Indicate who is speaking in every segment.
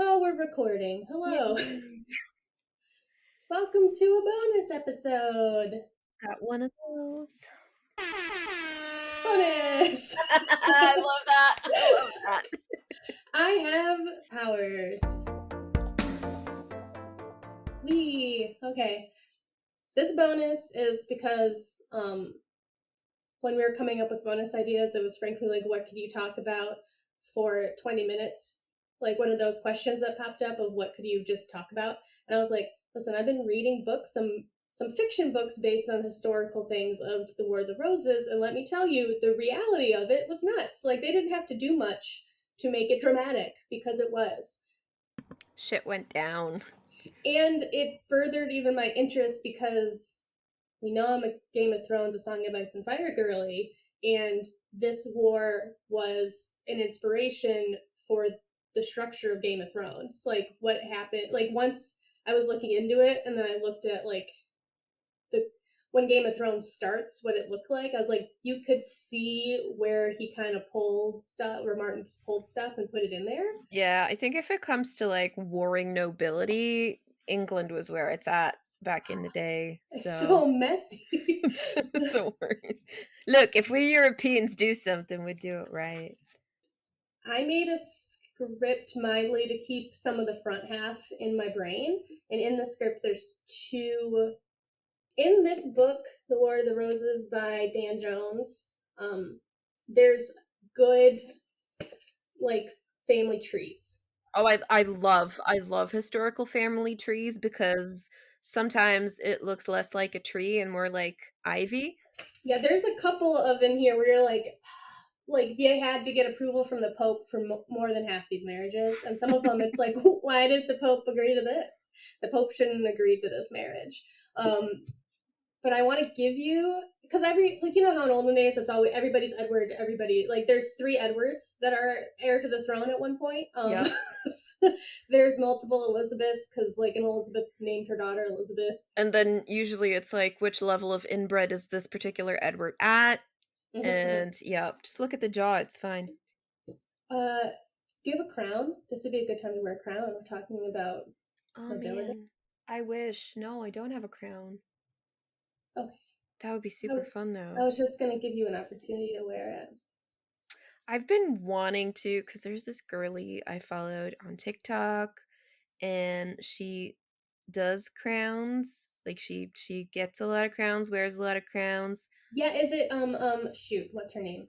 Speaker 1: Oh, we're recording. Hello.
Speaker 2: Yay.
Speaker 1: Welcome to a bonus episode.
Speaker 2: Got one of those.
Speaker 1: Bonus!
Speaker 2: I love that. I love that.
Speaker 1: I have powers. Okay. This bonus is because when we were coming up with bonus ideas, it was frankly like, what could you talk about for 20 minutes? Like one of those questions that popped up of what could you just talk about? And I was like, listen, I've been reading books, some fiction books based on historical things of the War of the Roses, and let me tell you, the reality of it was nuts. Like they didn't have to do much to make it dramatic because it was.
Speaker 2: Shit went down.
Speaker 1: And it furthered even my interest because we know I'm a Game of Thrones, A Song of Ice and Fire girly, and this war was an inspiration for the structure of Game of Thrones. Like what happened, like once I was looking into it and then I looked at like the when Game of Thrones starts, what it looked like, I was like, you could see where he kind of pulled stuff, where Martin pulled stuff and put it in there.
Speaker 2: Yeah, I think if it comes to like warring nobility, England was where it's at back in the day.
Speaker 1: It's
Speaker 2: So
Speaker 1: so messy.
Speaker 2: it's the worst. Look, if we Europeans do something, we do it right.
Speaker 1: I made a script mildly to keep some of the front half in my brain. And in the script, there's two. In this book, The War of the Roses by Dan Jones, there's good, like, family trees.
Speaker 2: Oh, I love historical family trees because sometimes it looks less like a tree and more like ivy.
Speaker 1: Yeah, there's a couple of in here where you're like they had to get approval from the Pope for more than half these marriages, and some of them it's like, why did the Pope agree to this? The Pope shouldn't have agreed to this marriage. But I want to give you because you know how in olden days it's always everybody's Edward, everybody like there's three Edwards that are heir to the throne at one point.
Speaker 2: Yep.
Speaker 1: There's multiple Elizabeths because like an Elizabeth named her daughter Elizabeth.
Speaker 2: And then usually it's like, which level of inbred is this particular Edward at?
Speaker 1: Mm-hmm.
Speaker 2: And yeah, just look at the jaw, it's fine.
Speaker 1: Uh, do you have a crown? This would be a good time to wear a crown. We're talking about
Speaker 2: Oh
Speaker 1: nobility.
Speaker 2: man, I wish. No, I don't have a crown.
Speaker 1: Okay,
Speaker 2: That would be
Speaker 1: I
Speaker 2: super
Speaker 1: was,
Speaker 2: fun
Speaker 1: I
Speaker 2: though.
Speaker 1: was just gonna give you an opportunity to wear it.
Speaker 2: I've been wanting to, because there's this girly I followed on TikTok, and she does crowns. Like she gets a lot of crowns, wears a lot of crowns.
Speaker 1: Yeah, is it shoot, what's her name?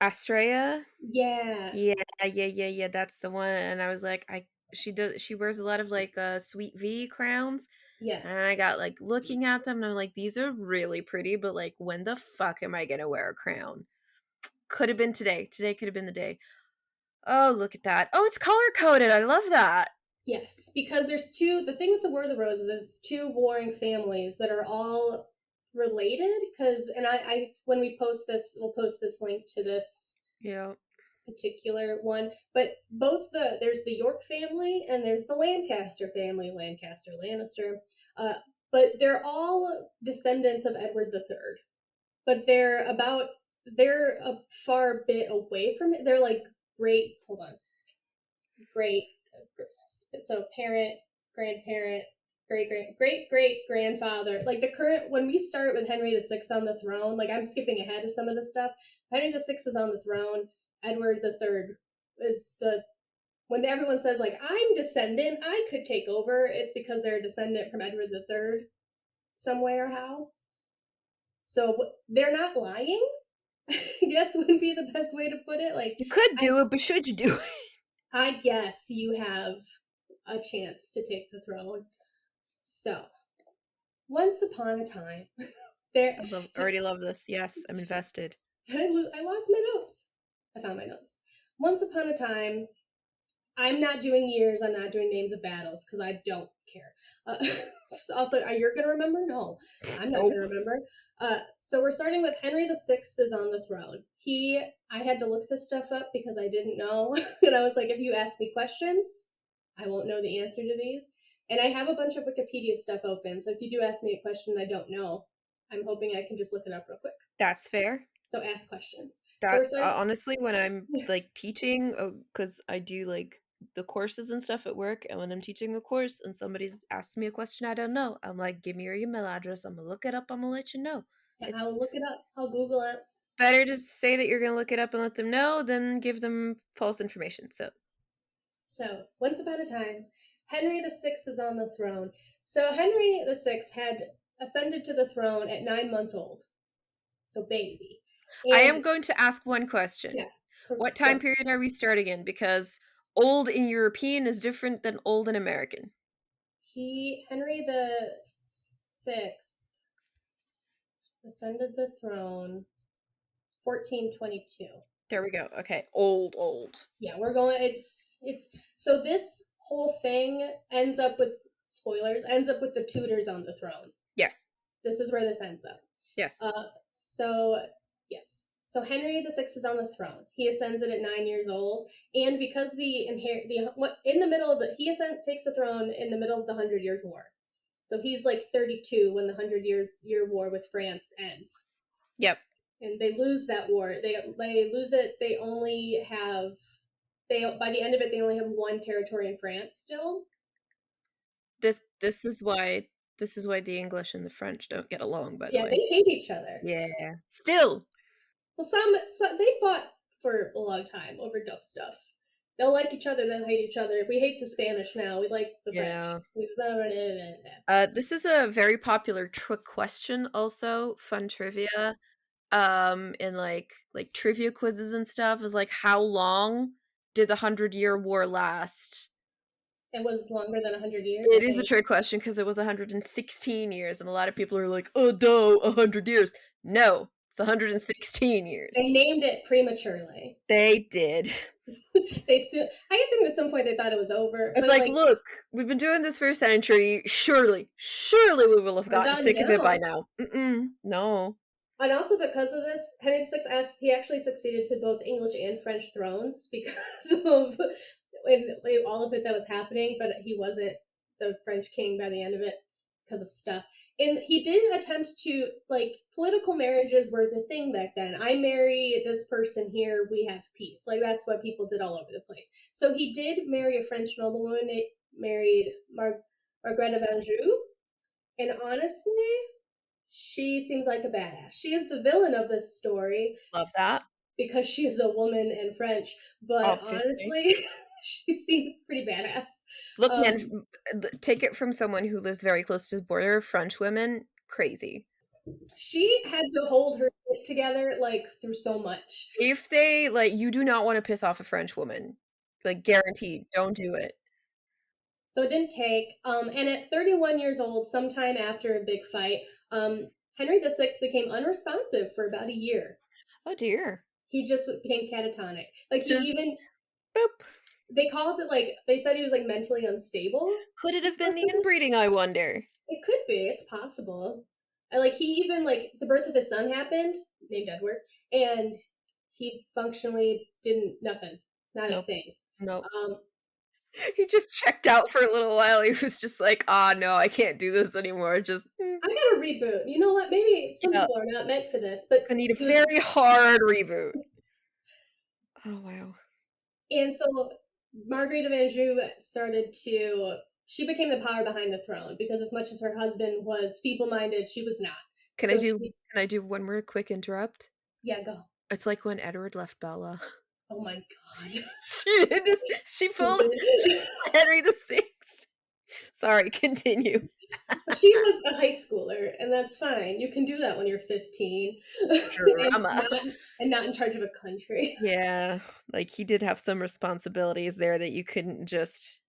Speaker 2: Astrea?
Speaker 1: Yeah.
Speaker 2: Yeah, that's the one. And I was like, she wears a lot of like sweet V crowns. And I
Speaker 1: Yes.
Speaker 2: got like looking at them and I'm like, these are really pretty, but like when the fuck am I gonna wear a crown? Could have been today. Today could have been the day. Oh, look at that. Oh, it's color coded. I love that.
Speaker 1: Yes, because there's two. The thing with the War of the Roses is it's two warring families that are all related. Because I when we post this, we'll post this link to this
Speaker 2: Yeah.
Speaker 1: particular one. But there's the York family and there's the Lancaster family, Lancaster Lannister. But they're all descendants of Edward III. But they're a far bit away from it. They're like great. Hold on, great. So parent, grandparent, great grandfather. Like the current when we start with Henry VI on the throne, like I'm skipping ahead of some of the stuff. Henry VI is on the throne. Edward III is the when everyone says like I'm descendant, I could take over. It's because they're a descendant from Edward III some way or how. So they're not lying. I guess would be the best way to put it. Like
Speaker 2: You could
Speaker 1: I,
Speaker 2: do it, but should you do it?
Speaker 1: I guess you have a chance to take the throne. So, once upon a time, there.
Speaker 2: Already love this. Yes, I'm invested.
Speaker 1: I lost my notes. I found my notes. Once upon a time, I'm not doing years. I'm not doing names of battles because I don't care. Also, are you gonna remember? No, I'm not
Speaker 2: Nope.
Speaker 1: gonna remember. So we're starting with Henry VI is on the throne. I had to look this stuff up because I didn't know, and I was like, if you ask me questions, I won't know the answer to these. And I have a bunch of Wikipedia stuff open, so if you do ask me a question I don't know, I'm hoping I can just look it up real quick.
Speaker 2: That's fair.
Speaker 1: So ask questions. So we're
Speaker 2: That
Speaker 1: starting.
Speaker 2: honestly, when I'm like teaching, because I do like the courses and stuff at work, and when I'm teaching a course and somebody's asks me a question I don't know, I'm like, give me your email address. I'm gonna look it up. I'm gonna let you know.
Speaker 1: Yeah, I'll
Speaker 2: It's
Speaker 1: look it up. I'll Google it.
Speaker 2: better to say that you're gonna look it up and let them know than give them false information. So
Speaker 1: So, once upon a time, Henry VI is on the throne. So, Henry VI had ascended to the throne at 9 months old. So, baby.
Speaker 2: I
Speaker 1: And
Speaker 2: am going to ask one question.
Speaker 1: yeah,
Speaker 2: What time
Speaker 1: go.
Speaker 2: period are we starting in? Because old in European is different than old in American.
Speaker 1: Henry VI ascended the throne 1422.
Speaker 2: There we go. Okay. Old, old.
Speaker 1: Yeah, we're going. It's so this whole thing ends up with spoilers. Ends up with the Tudors on the throne.
Speaker 2: Yes.
Speaker 1: This is where this ends up.
Speaker 2: Yes.
Speaker 1: So yes. So Henry VI is on the throne. He ascends it at 9 years old, and because in the middle of takes the throne in the middle of the Hundred Years' War. So he's like 32 when the Hundred Year War with France ends,
Speaker 2: Yep.
Speaker 1: and they lose that war. They lose it. They by the end of it they only have one territory in France still.
Speaker 2: This is why the English and the French don't get along, by the
Speaker 1: Yeah,
Speaker 2: way.
Speaker 1: they hate each other.
Speaker 2: Yeah. Still.
Speaker 1: Well, they fought for a long time over dumb stuff. They'll like each other, they'll hate each other. We hate the Spanish now. We like the French.
Speaker 2: Yeah. This is a very popular trick question also, fun trivia. In like trivia quizzes and stuff is like how long did the 100-Year War last?
Speaker 1: It was longer than 100 years, I
Speaker 2: It is a
Speaker 1: think.
Speaker 2: trick question because it was 116 years, and a lot of people are like, "Oh, duh, 100 years." No, it's 116
Speaker 1: They
Speaker 2: years.
Speaker 1: named it prematurely.
Speaker 2: They did.
Speaker 1: I assume at some point they thought it was over,
Speaker 2: It's
Speaker 1: but
Speaker 2: like,
Speaker 1: like
Speaker 2: look, we've been doing this for a century. Surely, surely we will have
Speaker 1: we're
Speaker 2: gotten
Speaker 1: done
Speaker 2: sick of it by
Speaker 1: now.
Speaker 2: now. No.
Speaker 1: And also because of this, Henry VI he actually succeeded to both English and French thrones because of all of it that was happening. But he wasn't the French king by the end of it because of stuff. And he did attempt to political marriages were the thing back then. I marry this person here, we have peace. Like that's what people did all over the place. So he did marry a French noblewoman, married Margaret of Anjou, and honestly, she seems like a badass. She is the villain of this story
Speaker 2: Love that.
Speaker 1: because she is a woman and French, but
Speaker 2: Obviously.
Speaker 1: honestly, she seemed pretty badass.
Speaker 2: Look, man,
Speaker 1: Um,
Speaker 2: take it from someone who lives very close to the border. French women, crazy.
Speaker 1: she had to hold her shit together through so much.
Speaker 2: If they like, you do not want to piss off a French woman. Like, guaranteed, don't do it.
Speaker 1: So it didn't take. And at 31 years old, sometime after a big fight, Henry VI became unresponsive for about a year.
Speaker 2: Oh dear.
Speaker 1: He just became catatonic. Like he
Speaker 2: Just
Speaker 1: even
Speaker 2: boop.
Speaker 1: they called it they said he was mentally unstable
Speaker 2: Could it have been
Speaker 1: because
Speaker 2: the
Speaker 1: of this.
Speaker 2: inbreeding, I wonder?
Speaker 1: It could be. It's possible. He even the birth of his son happened, named Edward, and he functionally didn't nothing, not a
Speaker 2: Nope.
Speaker 1: thing.
Speaker 2: Nope.
Speaker 1: Um,
Speaker 2: He just checked out for a little while. He was just like, ah, no, I can't do this anymore. Just,
Speaker 1: I got to reboot. You know what? Maybe some
Speaker 2: yeah,
Speaker 1: people are not meant for this, but
Speaker 2: I need a
Speaker 1: he was.
Speaker 2: very hard reboot. Oh, wow.
Speaker 1: And so Marguerite of Anjou started to. She became the power behind the throne because as much as her husband was feeble-minded, she was not.
Speaker 2: Can
Speaker 1: So she's
Speaker 2: I do one more quick interrupt?
Speaker 1: yeah, go.
Speaker 2: It's like when Edward left Bella.
Speaker 1: Oh my god.
Speaker 2: She did this. She pulled Henry the Sixth. Sorry, continue.
Speaker 1: She was a high schooler, and that's fine. You can do that when you're 15 and
Speaker 2: Drama.
Speaker 1: not in charge of a country.
Speaker 2: Yeah, like he did have some responsibilities there that you couldn't just,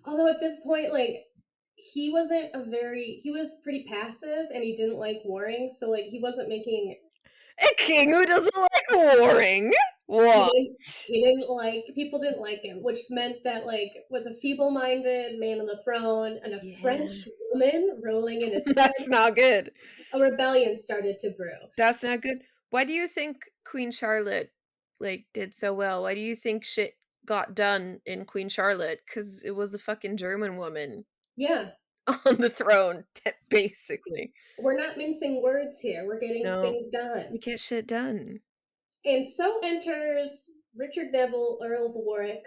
Speaker 1: Although at this point, he wasn't he was pretty passive and he didn't like warring, so he wasn't making
Speaker 2: a king who doesn't like warring. What?
Speaker 1: he didn't like people didn't like him, which meant that with a feeble-minded man on the throne and a
Speaker 2: Yeah.
Speaker 1: French woman ruling in his stead,
Speaker 2: That's not good.
Speaker 1: a rebellion started to brew.
Speaker 2: That's not good. Why do you think Queen Charlotte did so well? Why do you think shit got done in Queen Charlotte? Because it was a fucking German woman
Speaker 1: Yeah.
Speaker 2: on the throne, basically.
Speaker 1: We're not mincing words here. We're getting
Speaker 2: No,
Speaker 1: things done.
Speaker 2: we get shit done.
Speaker 1: And so enters Richard Neville, Earl of Warwick,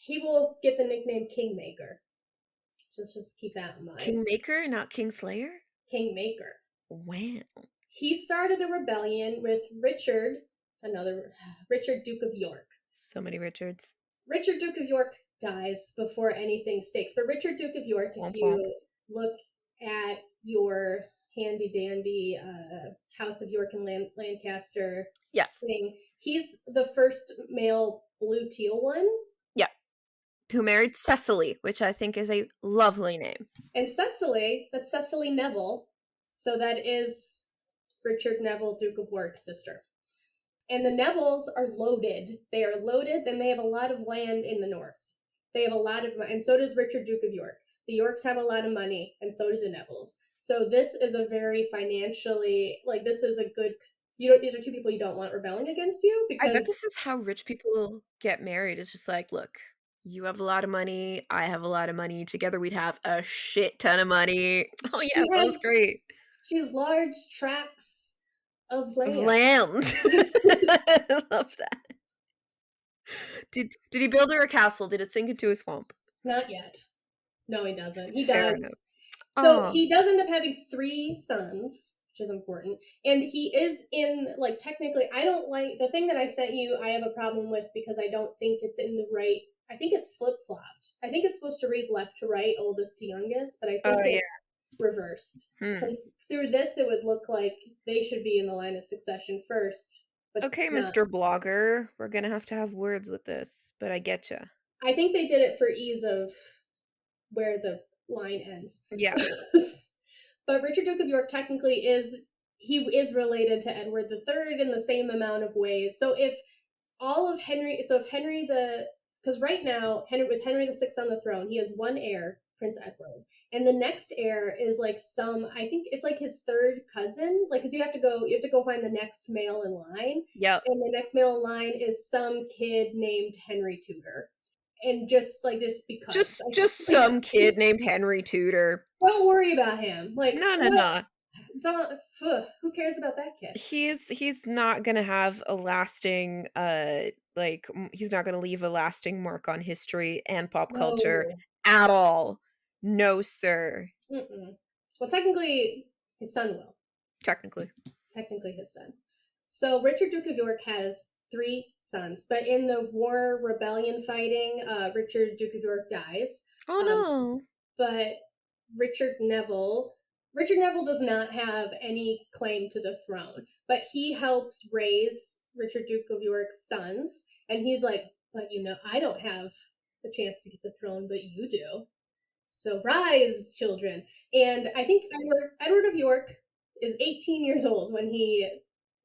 Speaker 1: he will get the nickname Kingmaker. So let's just keep that in mind.
Speaker 2: Kingmaker, not Kingslayer?
Speaker 1: Kingmaker.
Speaker 2: Wow.
Speaker 1: He started a rebellion with Richard, another Richard, Duke of York.
Speaker 2: So many Richards.
Speaker 1: Richard, Duke of York dies before anything stakes. But Richard, Duke of York, if
Speaker 2: Womp womp.
Speaker 1: you look at your handy dandy House of York and Lancaster
Speaker 2: Yes.
Speaker 1: thing, he's the first male blue teal one.
Speaker 2: Yeah. Who married Cecily, which I think is a lovely name.
Speaker 1: And Cecily, that's Cecily Neville. So that is Richard Neville, Duke of York's sister. And the Nevilles are loaded. They are loaded, and they have a lot of land in the north. They have a lot of, and so does Richard, Duke of York. The Yorks have a lot of money, and so do the Nevilles. So this is a very financially, like, this is a good, these are two people you don't want rebelling against you,
Speaker 2: I bet
Speaker 1: because
Speaker 2: this is how rich people get married. It's just like, look, you have a lot of money, I have a lot of money. Together we'd have a shit ton of money. Oh yeah,
Speaker 1: she
Speaker 2: sounds
Speaker 1: has,
Speaker 2: great.
Speaker 1: she's large tracts of
Speaker 2: Of
Speaker 1: land.
Speaker 2: land. I love that. Did he build her a castle? Did it sink into a swamp?
Speaker 1: Not yet. No, he doesn't. He
Speaker 2: Fair
Speaker 1: does.
Speaker 2: enough.
Speaker 1: So
Speaker 2: Oh,
Speaker 1: he does end up having 3 sons, which is important. And he is in, like, technically, I don't like, the thing that I sent you, I have a problem with because I don't think it's in the right, I think it's flip-flopped. I think it's supposed to read left to right, oldest to youngest, but I think
Speaker 2: yeah.
Speaker 1: it's reversed.
Speaker 2: Hmm.
Speaker 1: Because through this, it would look like they should be in the line of succession first. But
Speaker 2: Okay,
Speaker 1: it's not.
Speaker 2: Mr. Blogger, we're gonna have to have words with this, but I getcha.
Speaker 1: I think they did it for ease of where the line ends.
Speaker 2: Yeah.
Speaker 1: But Richard, Duke of York, technically he is related to Edward III in the same amount of ways. So if Henry because right now with Henry VI on the throne, he has one heir, Prince Edward, and the next heir is like I think it's like his third cousin, like because you have to go find the next male in line,
Speaker 2: Yep.
Speaker 1: and the next male in line is some kid named Henry Tudor, and just because
Speaker 2: Just some kid named Henry Tudor.
Speaker 1: don't worry about him. Like,
Speaker 2: No, no,
Speaker 1: what?
Speaker 2: no.
Speaker 1: It's all, who cares about that kid?
Speaker 2: He's not gonna have a lasting he's not gonna leave a lasting mark on history and pop culture
Speaker 1: No.
Speaker 2: at all. No, sir.
Speaker 1: Mm-mm. Well, technically, his son will.
Speaker 2: Technically.
Speaker 1: Technically, his son. So Richard, Duke of York, has 3 sons, but in the war rebellion fighting, Richard, Duke of York, dies.
Speaker 2: Oh no.
Speaker 1: But Richard Neville does not have any claim to the throne, but he helps raise Richard, Duke of York's sons, and he's like, but I don't have the chance to get the throne, but you do. So rise, children. And I think Edward of York is 18 years old when he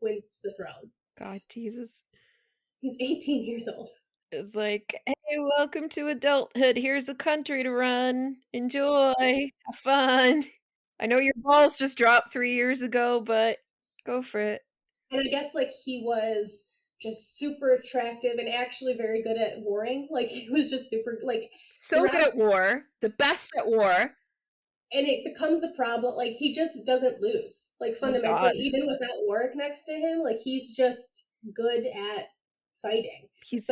Speaker 1: wins the throne.
Speaker 2: God, Jesus.
Speaker 1: He's 18 years old.
Speaker 2: It's like, hey, welcome to adulthood. Here's a country to run. Enjoy. Have fun. I know your balls just dropped 3 years ago, but go for it.
Speaker 1: And I guess like he was just super attractive and actually very good at warring. Like he was just super like
Speaker 2: So good at war. The best at war.
Speaker 1: and it becomes a problem. Like he just doesn't lose. Like
Speaker 2: Oh
Speaker 1: fundamentally,
Speaker 2: God.
Speaker 1: even without Warwick next to him, like he's just good at fighting.
Speaker 2: He's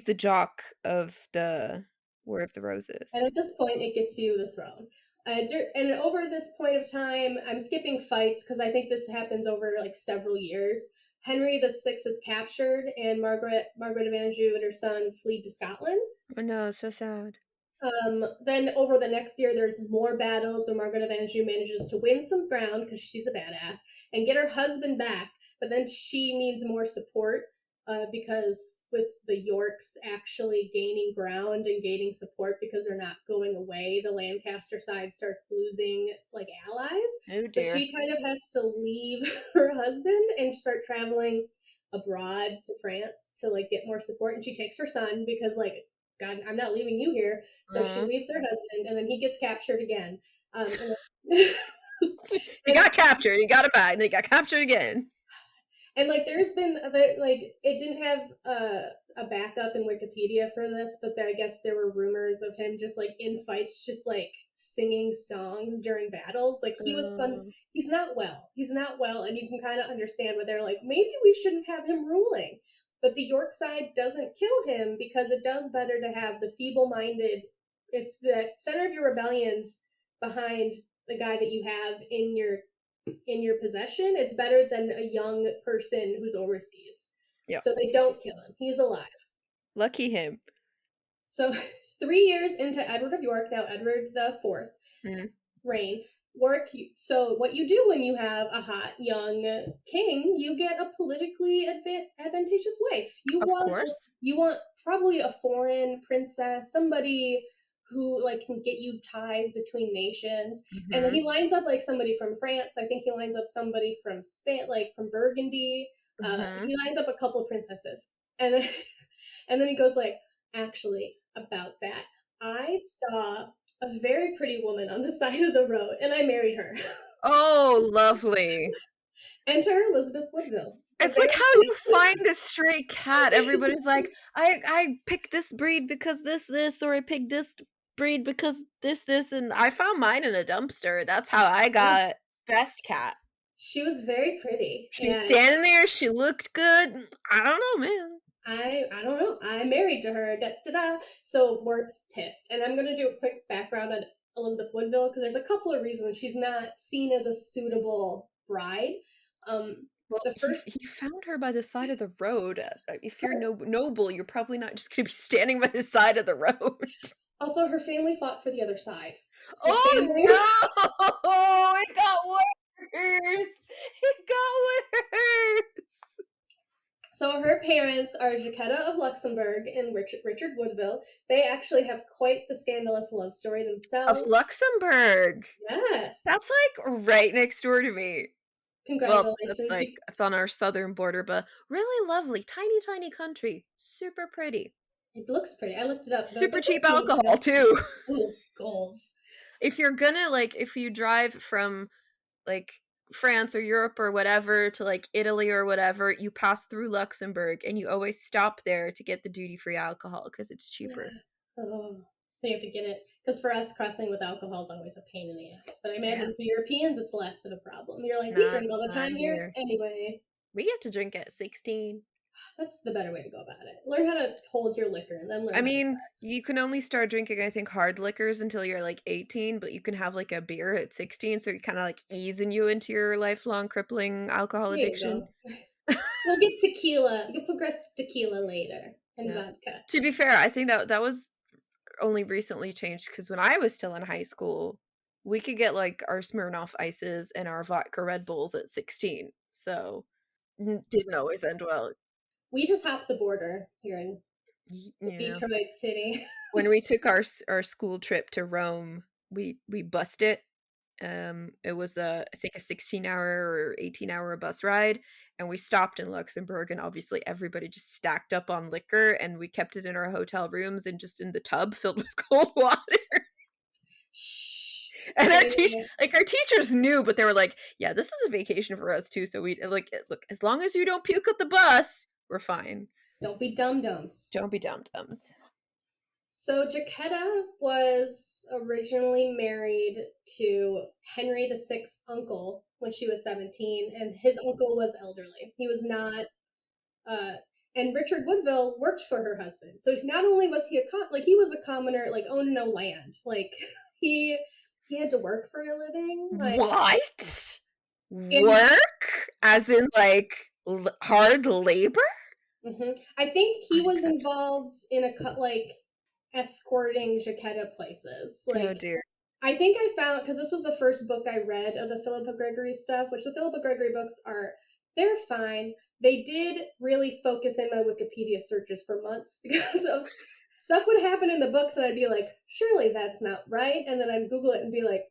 Speaker 2: the jock of the War of the Roses.
Speaker 1: And at this point, it gets you the throne. And over this point of time, I'm skipping fights because I think this happens over like several years. Henry VI is captured, and Margaret of Anjou and her son flee to Scotland.
Speaker 2: Oh no, so sad.
Speaker 1: Then over the next year, there's more battles, and Margaret of Anjou manages to win some ground because she's a badass and get her husband back. But then she needs more support because with the Yorks actually gaining ground and gaining support because they're not going away, the Lancaster side starts losing like allies.
Speaker 2: Oh
Speaker 1: So
Speaker 2: dear.
Speaker 1: she kind of has to leave her husband and start traveling abroad to France to like get more support. And she takes her son because like, God, I'm not leaving you here. So she leaves her husband, and then he gets captured again.
Speaker 2: He got captured. He got it back. And then he got captured again.
Speaker 1: And like, there's been like it didn't have a backup in Wikipedia for this, but I guess there were rumors of him just like in fights, just like singing songs during battles. Like he was fun. He's not well. He's not well, and you can kind of understand where they're like, maybe we shouldn't have him ruling. but the York side doesn't kill him because it does better to have the feeble-minded. If the center of your rebellion's behind the guy that you have in your possession, it's better than a young person who's overseas.
Speaker 2: Yeah.
Speaker 1: So they don't kill him. He's alive.
Speaker 2: Lucky him.
Speaker 1: So 3 years into Edward of York, now Edward the Fourth
Speaker 2: Mm,
Speaker 1: reign, work. So what you do when you have a hot young king, you get a politically advantageous wife.
Speaker 2: of course.
Speaker 1: You want probably a foreign princess, somebody who like can get you ties between nations. And
Speaker 2: Hmm.
Speaker 1: he lines up like somebody from France. I think he lines up somebody from Spain, like from Burgundy.
Speaker 2: Hmm.
Speaker 1: He lines up a couple of princesses, and then and then he goes like, actually, about that, I saw a very pretty woman on the side of the road, and I married her.
Speaker 2: Oh, lovely.
Speaker 1: Enter Elizabeth Woodville, a
Speaker 2: It's like
Speaker 1: very
Speaker 2: how
Speaker 1: pretty.
Speaker 2: you find a stray cat. Everybody's like, I picked this breed because this, or I picked this breed because this, and I found mine in a dumpster. That's how I got best cat.
Speaker 1: She was very pretty,
Speaker 2: She was
Speaker 1: and
Speaker 2: standing there, she looked good. I don't know, man.
Speaker 1: I don't know. I'm married to her. Da da da. So Wort's pissed, and I'm gonna do a quick background on Elizabeth Woodville because there's a couple of reasons she's not seen as a suitable bride. Um,
Speaker 2: Well,
Speaker 1: the first
Speaker 2: he found her by the side of the road. If you're noble, you're probably not just gonna be standing by the side of the road.
Speaker 1: Also, her family fought for the other side. Her
Speaker 2: Oh
Speaker 1: family.
Speaker 2: no! It got worse. It got worse.
Speaker 1: So her parents are Jacquetta of Luxembourg and Richard Woodville. They actually have quite the scandalous love story
Speaker 2: Of
Speaker 1: themselves.
Speaker 2: Luxembourg.
Speaker 1: Yes.
Speaker 2: That's like right next door to me. Well, that's
Speaker 1: Congratulations.
Speaker 2: like it's on our southern border, but really lovely, tiny, tiny country. Super pretty.
Speaker 1: It looks pretty. I looked it up because I was
Speaker 2: Super
Speaker 1: like, this
Speaker 2: cheap
Speaker 1: seems
Speaker 2: alcohol
Speaker 1: nice.
Speaker 2: too.
Speaker 1: Ooh, goals.
Speaker 2: If you're gonna like if you drive from like France or Europe or whatever to like Italy or whatever, you pass through Luxembourg and you always stop there to get the duty free alcohol because it's cheaper.
Speaker 1: Yeah. Oh, you have to get it. Because for us, crossing with alcohol is always a pain in the ass. But I
Speaker 2: Yeah,
Speaker 1: imagine for Europeans, it's less of a problem. You're like, we
Speaker 2: not
Speaker 1: drink all the
Speaker 2: not
Speaker 1: time here
Speaker 2: here.
Speaker 1: anyway.
Speaker 2: We get to drink at 16.
Speaker 1: That's the better way to go about it. Learn how to hold your liquor and then
Speaker 2: I
Speaker 1: learn how to
Speaker 2: mean,
Speaker 1: drive.
Speaker 2: you can only start drinking, I think, hard liquors until you're like 18, but you can have like a beer at 16, so you're kind of like easing you into your lifelong crippling alcohol
Speaker 1: There you
Speaker 2: addiction.
Speaker 1: go. We'll get tequila. You'll progress to tequila later and
Speaker 2: Yeah.
Speaker 1: vodka.
Speaker 2: To be fair, I think that was only recently changed because when I was still in high school, we could get like our Smirnoff ices and our vodka Red Bulls at 16. So didn't always end well.
Speaker 1: We just hopped the border here in
Speaker 2: Yeah.
Speaker 1: Detroit City.
Speaker 2: When we took our school trip to Rome, we bussed it. It was a I think a 16-hour or 18-hour bus ride, and we stopped in Luxembourg, and obviously everybody just stacked up on liquor, and we kept it in our hotel rooms and just in the tub filled with cold water.
Speaker 1: Shh.
Speaker 2: And
Speaker 1: Stay there.
Speaker 2: our teachers knew, but they were like, "Yeah, this is a vacation for us too." So we like look, as long as you don't puke at the bus, we're fine.
Speaker 1: Don't be dum dums.
Speaker 2: Don't be dum dums.
Speaker 1: So Jacquetta was originally married to Henry VI's uncle when she was 17, and his uncle was elderly. He was not, uh, and Richard Woodville worked for her husband. So not only was he like he was a commoner, like owned no land, like he he had to work for a living, like
Speaker 2: What?
Speaker 1: in.
Speaker 2: Work? As in like hard labor?
Speaker 1: I think he was
Speaker 2: Unacceptable.
Speaker 1: involved in like escorting Jacquetta places,
Speaker 2: Oh
Speaker 1: like.
Speaker 2: dear.
Speaker 1: I think I found because this was the first book I read of the Philippa Gregory stuff, which the Philippa Gregory books are they're fine. They did really focus in my Wikipedia searches for months because of stuff would happen in the books and I'd be like, surely that's not right, and then I'd Google it and be like,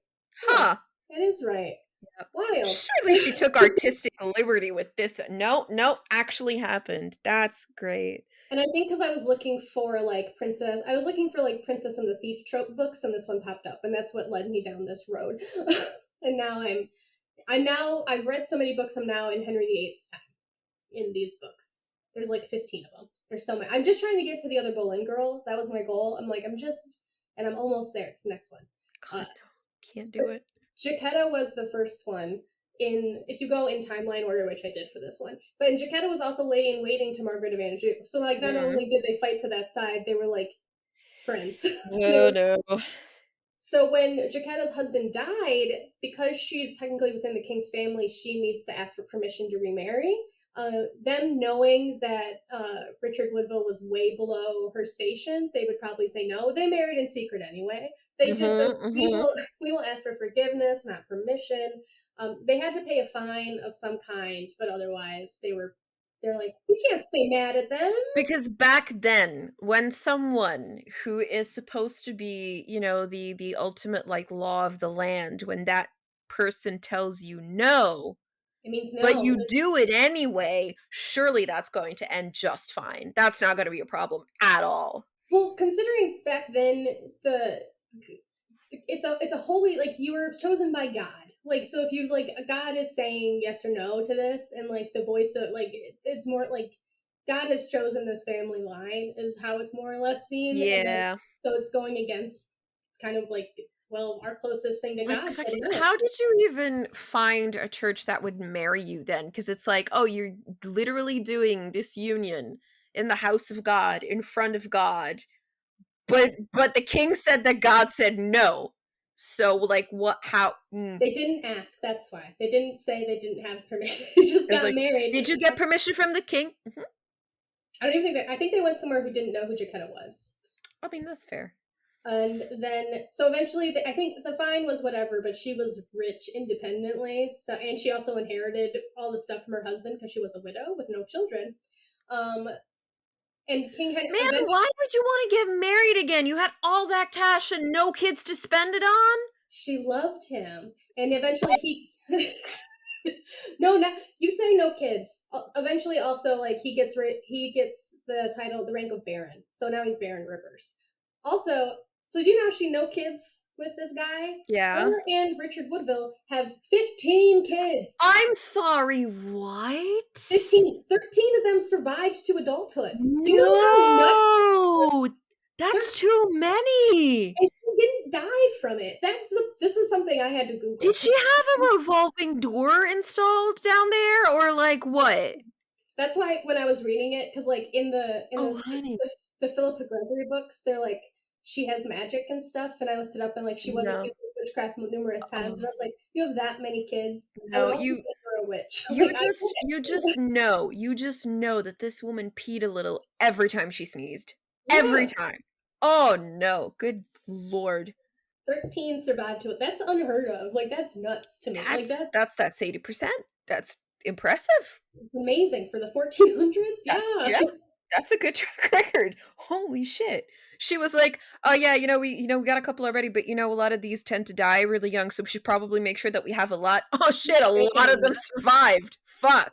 Speaker 1: oh,
Speaker 2: Huh.
Speaker 1: that is right.
Speaker 2: Yep.
Speaker 1: Wild.
Speaker 2: Surely she took artistic liberty with this. No, no, actually happened. That's great.
Speaker 1: And I think because I was looking for like princess, I was looking for like Princess and the Thief trope books, and this one popped up, and that's what led me down this road. And now I've read so many books. I'm now in Henry VIII's time in these books. There's like 15 of them. There's so many. I'm just trying to get to the other Boleyn girl. That was my goal. And I'm almost there. It's the next one.
Speaker 2: God, no. Can't do it.
Speaker 1: Jacquetta was the first one. in if you go in timeline order, which I did for this one. But and Jaquetta was also laying waiting to Margaret of Anjou. So like not
Speaker 2: Mm.
Speaker 1: only did they fight for that side, they were like friends. They
Speaker 2: Oh
Speaker 1: were
Speaker 2: no.
Speaker 1: so when Jaquetta's husband died, because she's technically within the king's family, she needs to ask for permission to remarry. Them knowing that Richard Woodville was way below her station, they would probably say no. They married in secret anyway. They did the
Speaker 2: Mm-hmm, mm-hmm.
Speaker 1: we will ask for forgiveness, not permission. They had to pay a fine of some kind, but otherwise they're like we can't stay mad at them.
Speaker 2: Because back then, when someone who is supposed to be, you know, the ultimate like law of the land, when that person tells you no,
Speaker 1: It means
Speaker 2: but
Speaker 1: no.
Speaker 2: you do it anyway, surely that's going to end just fine. That's not going to be a problem at all.
Speaker 1: Well, considering back then the it's a holy like you were chosen by God. Like so if you like God is saying yes or no to this and like the voice of like it's more like God has chosen this family line is how it's more or less seen and then
Speaker 2: Yeah.
Speaker 1: so it's going against kind of like well our closest thing to
Speaker 2: Like,
Speaker 1: God said
Speaker 2: fucking
Speaker 1: no.
Speaker 2: how did you even find a church that would marry you then? Because it's like, oh, you're literally doing this union in the house of God, in front of God. But the king said that God said no. So, like, what how
Speaker 1: They didn't ask, that's why. They didn't say they didn't have permission. They just
Speaker 2: It was
Speaker 1: got
Speaker 2: like,
Speaker 1: married.
Speaker 2: "Did you get permission from the king?" Mhm.
Speaker 1: I don't even think that I think they went somewhere who didn't know who Jaquetta was.
Speaker 2: I mean, that's fair.
Speaker 1: And then so eventually I think the fine was whatever but she was rich independently so and she also inherited all the stuff from her husband because she was a widow with no children um and king had
Speaker 2: Man,
Speaker 1: eventually
Speaker 2: why would you wanna get married again? You had all that cash and no kids to spend it on?
Speaker 1: she loved him and eventually he no not you say no kids eventually also like he gets the title the rank of baron so now he's Baron Rivers also so do you know she no kids with this guy
Speaker 2: Yeah.
Speaker 1: her and Richard Woodville have 15 kids
Speaker 2: I'm sorry, what?
Speaker 1: 15 13 of them survived to adulthood you know how nuts
Speaker 2: No!
Speaker 1: they're
Speaker 2: That's too many!
Speaker 1: and she didn't die from it this is something I had to
Speaker 2: Did
Speaker 1: google
Speaker 2: she have a revolving door installed down there, or, like, what?
Speaker 1: that's why when I was reading it, because like in
Speaker 2: Oh,
Speaker 1: this
Speaker 2: honey.
Speaker 1: the Philippa Gregory books, they're like she has magic and stuff, and I looked it up and like she was
Speaker 2: No.
Speaker 1: accused of witchcraft numerous times,
Speaker 2: Oh,
Speaker 1: and I was like, you have that many kids, I would
Speaker 2: no,
Speaker 1: also think you're a witch.
Speaker 2: you
Speaker 1: Like I
Speaker 2: just you just know that this woman peed a little every time she sneezed. Every
Speaker 1: yeah,
Speaker 2: time. Oh, no. Good lord.
Speaker 1: 13 survived to it. That's unheard of. Like that's nuts to me. Like
Speaker 2: That's 80%. That's impressive.
Speaker 1: amazing for the 1400s.
Speaker 2: That's
Speaker 1: Yeah.
Speaker 2: yeah. That's a good track record. Holy shit. She was like, "Oh yeah, we got a couple already, but a lot of these tend to die really young, so we should probably make sure that we have a lot." Oh shit, a lot of them survived. Fuck.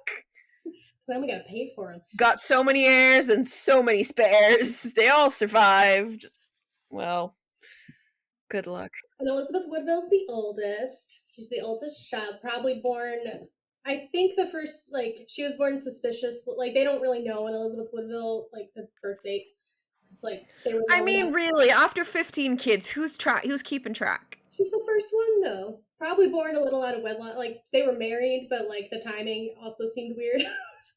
Speaker 1: So now we gotta pay for them.
Speaker 2: Got so many heirs and so many spares. They all survived. Well, good luck.
Speaker 1: And Elizabeth Woodville's the oldest. She's the oldest child, probably born. I think the first, like, she was born suspicious. Like, they don't really know when Elizabeth Woodville, like, the birth date. It's like they were
Speaker 2: I
Speaker 1: long enough.
Speaker 2: mean, really, after 15 kids, who's keeping track?
Speaker 1: She's the first one, though. Probably born a little out of wedlock. Like, they were married, but, like, the timing also seemed weird.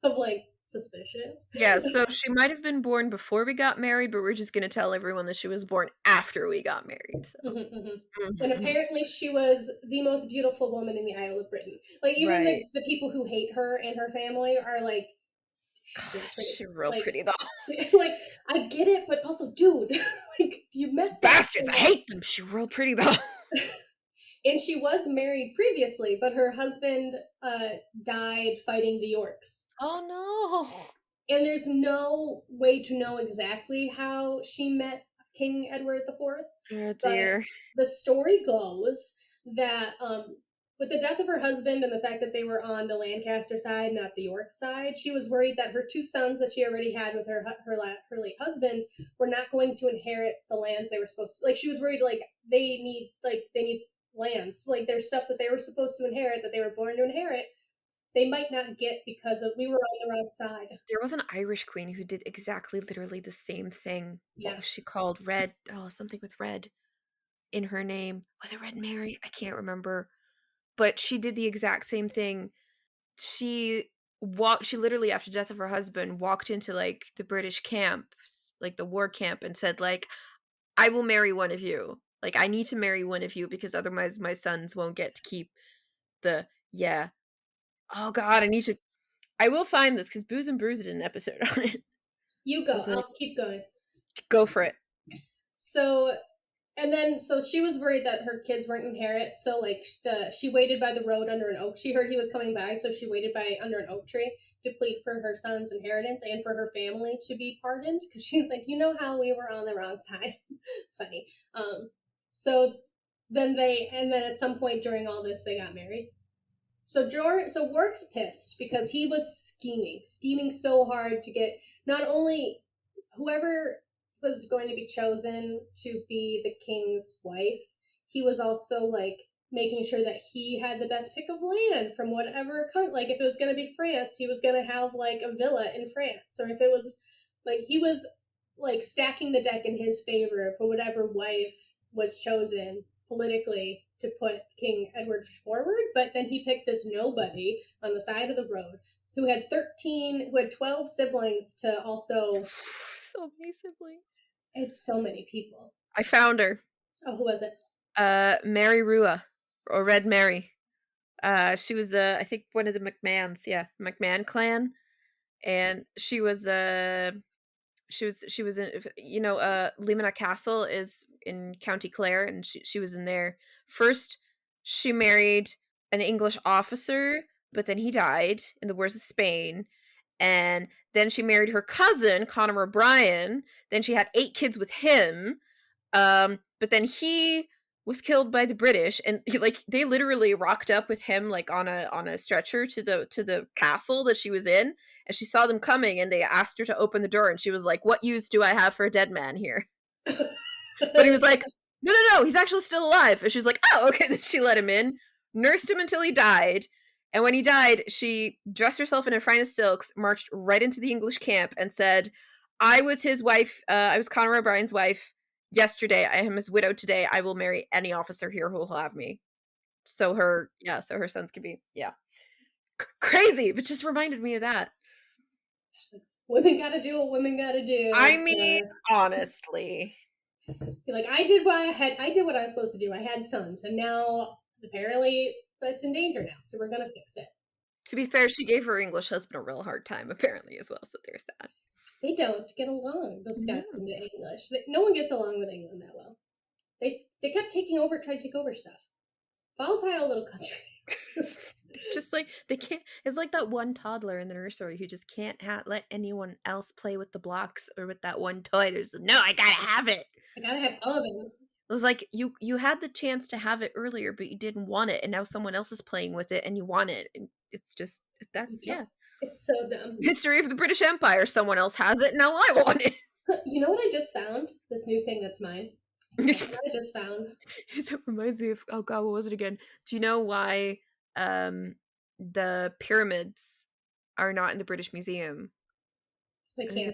Speaker 1: Of, like, suspicious.
Speaker 2: Yeah, so she might have been born before we got married, but we're just gonna tell everyone that she was born after we got married. So,
Speaker 1: Mhm, mhm. And
Speaker 2: mhm, mhm.
Speaker 1: apparently, she was the most beautiful woman in the Isle of Britain. Like, even
Speaker 2: Right.
Speaker 1: the people who hate her and her family are like, she's really
Speaker 2: Gosh,
Speaker 1: pretty.
Speaker 2: she's real
Speaker 1: Like,
Speaker 2: pretty though.
Speaker 1: like I get it, but also, dude, like you messed up
Speaker 2: Bastards,
Speaker 1: so
Speaker 2: I
Speaker 1: much.
Speaker 2: hate them. She's real pretty though.
Speaker 1: And she was married previously, but her husband died fighting the Yorks.
Speaker 2: Oh no.
Speaker 1: And there's no way to know exactly how she met King Edward IV,
Speaker 2: Oh
Speaker 1: but
Speaker 2: dear.
Speaker 1: the story goes that with the death of her husband and the fact that they were on the Lancaster side, not the York side, she was worried that her two sons that she already had with her late husband were not going to inherit the lands they were supposed to. Like she was worried, they need lands, like there's stuff that they were supposed to inherit that they were born to inherit. They might not get because of we were on the wrong side.
Speaker 2: There was an Irish queen who did exactly literally the same thing. What
Speaker 1: Yeah,
Speaker 2: was she called? Red, oh, something with red in her name. Was it Red Mary? I can't remember. but she did the exact same thing. She literally, after death of her husband, walked into, like, the British camps, like, the war camp, and said, like, "I will marry one of you. Like, I need to marry one of you because otherwise my sons won't get to keep the" yeah. Oh god, I will find this because Booze and Brews did an episode on it.
Speaker 1: You
Speaker 2: I
Speaker 1: go.
Speaker 2: was like,
Speaker 1: I'll keep going.
Speaker 2: "Go for it."
Speaker 1: So and then so she was worried that her kids weren't inherit, so like she waited by the road under an oak. She heard he was coming by, so she waited by under an oak tree to plead for her son's inheritance and for her family to be pardoned, because she's like, you know how we were on the wrong side. Funny. So then at some point during all this they got married. So Warwick's pissed because he was scheming so hard to get not only whoever was going to be chosen to be the king's wife, he was also like making sure that he had the best pick of land from whatever country. Like if it was going to be France, he was going to have like a villa in France, or if it was like he was like stacking the deck in his favor for whatever wife was chosen politically to put King Edward forward. But then he picked this nobody on the side of the road who had 12 siblings to also.
Speaker 2: So many siblings.
Speaker 1: It's so many people.
Speaker 2: I found her.
Speaker 1: Oh, who was it?
Speaker 2: Mary Rua, or Red Mary. She was, I think, one of the McMahons. Yeah, McMahon clan, and she was in, Limina Castle is in County Clare, and she was in there. First, she married an English officer, but then he died in the Wars of Spain. And then she married her cousin, Conor O'Brien. Then she had 8 kids with him. But then he was killed by the British, and like they literally rocked up with him like on a stretcher to the castle that she was in, and she saw them coming, and they asked her to open the door, and she was like, "What use do I have for a dead man here?" But he was like, "No, no, no, he's actually still alive." And she was like, "Oh, okay." Then she let him in, nursed him until he died. And when he died, she dressed herself in her finest silks, marched right into the English camp, and said, "I was his wife. I was Conor O'Brien's wife yesterday. I am his widow today. I will marry any officer here who will have me." So her sons can be, yeah. Crazy, but just reminded me of that.
Speaker 1: Women gotta do what women gotta do.
Speaker 2: I mean, honestly.
Speaker 1: Like I did what I was supposed to do. I had sons, and now apparently that's in danger now. So we're gonna fix it.
Speaker 2: To be fair, she gave her English husband a real hard time, apparently, as well. So there's that.
Speaker 1: They don't get along, the
Speaker 2: No.
Speaker 1: Scots and the English. No one gets along with England that well. They kept trying to take over stuff. Volatile little country.
Speaker 2: Just like they can't. It's like that one toddler in the nursery who just can't let anyone else play with the blocks or with that one toy. There's no, I gotta have it.
Speaker 1: I gotta have all of them.
Speaker 2: It was like you had the chance to have it earlier, but you didn't want it, and now someone else is playing with it, and you want it. And it's just yeah.
Speaker 1: It's so dumb.
Speaker 2: History of the British Empire. Someone else has it, now I want it.
Speaker 1: You know what I just found? This new thing that's mine. What I just found.
Speaker 2: That reminds me of, oh god, what was it again? Do you know why the pyramids are not in the British Museum?
Speaker 1: I
Speaker 2: I think
Speaker 1: can't.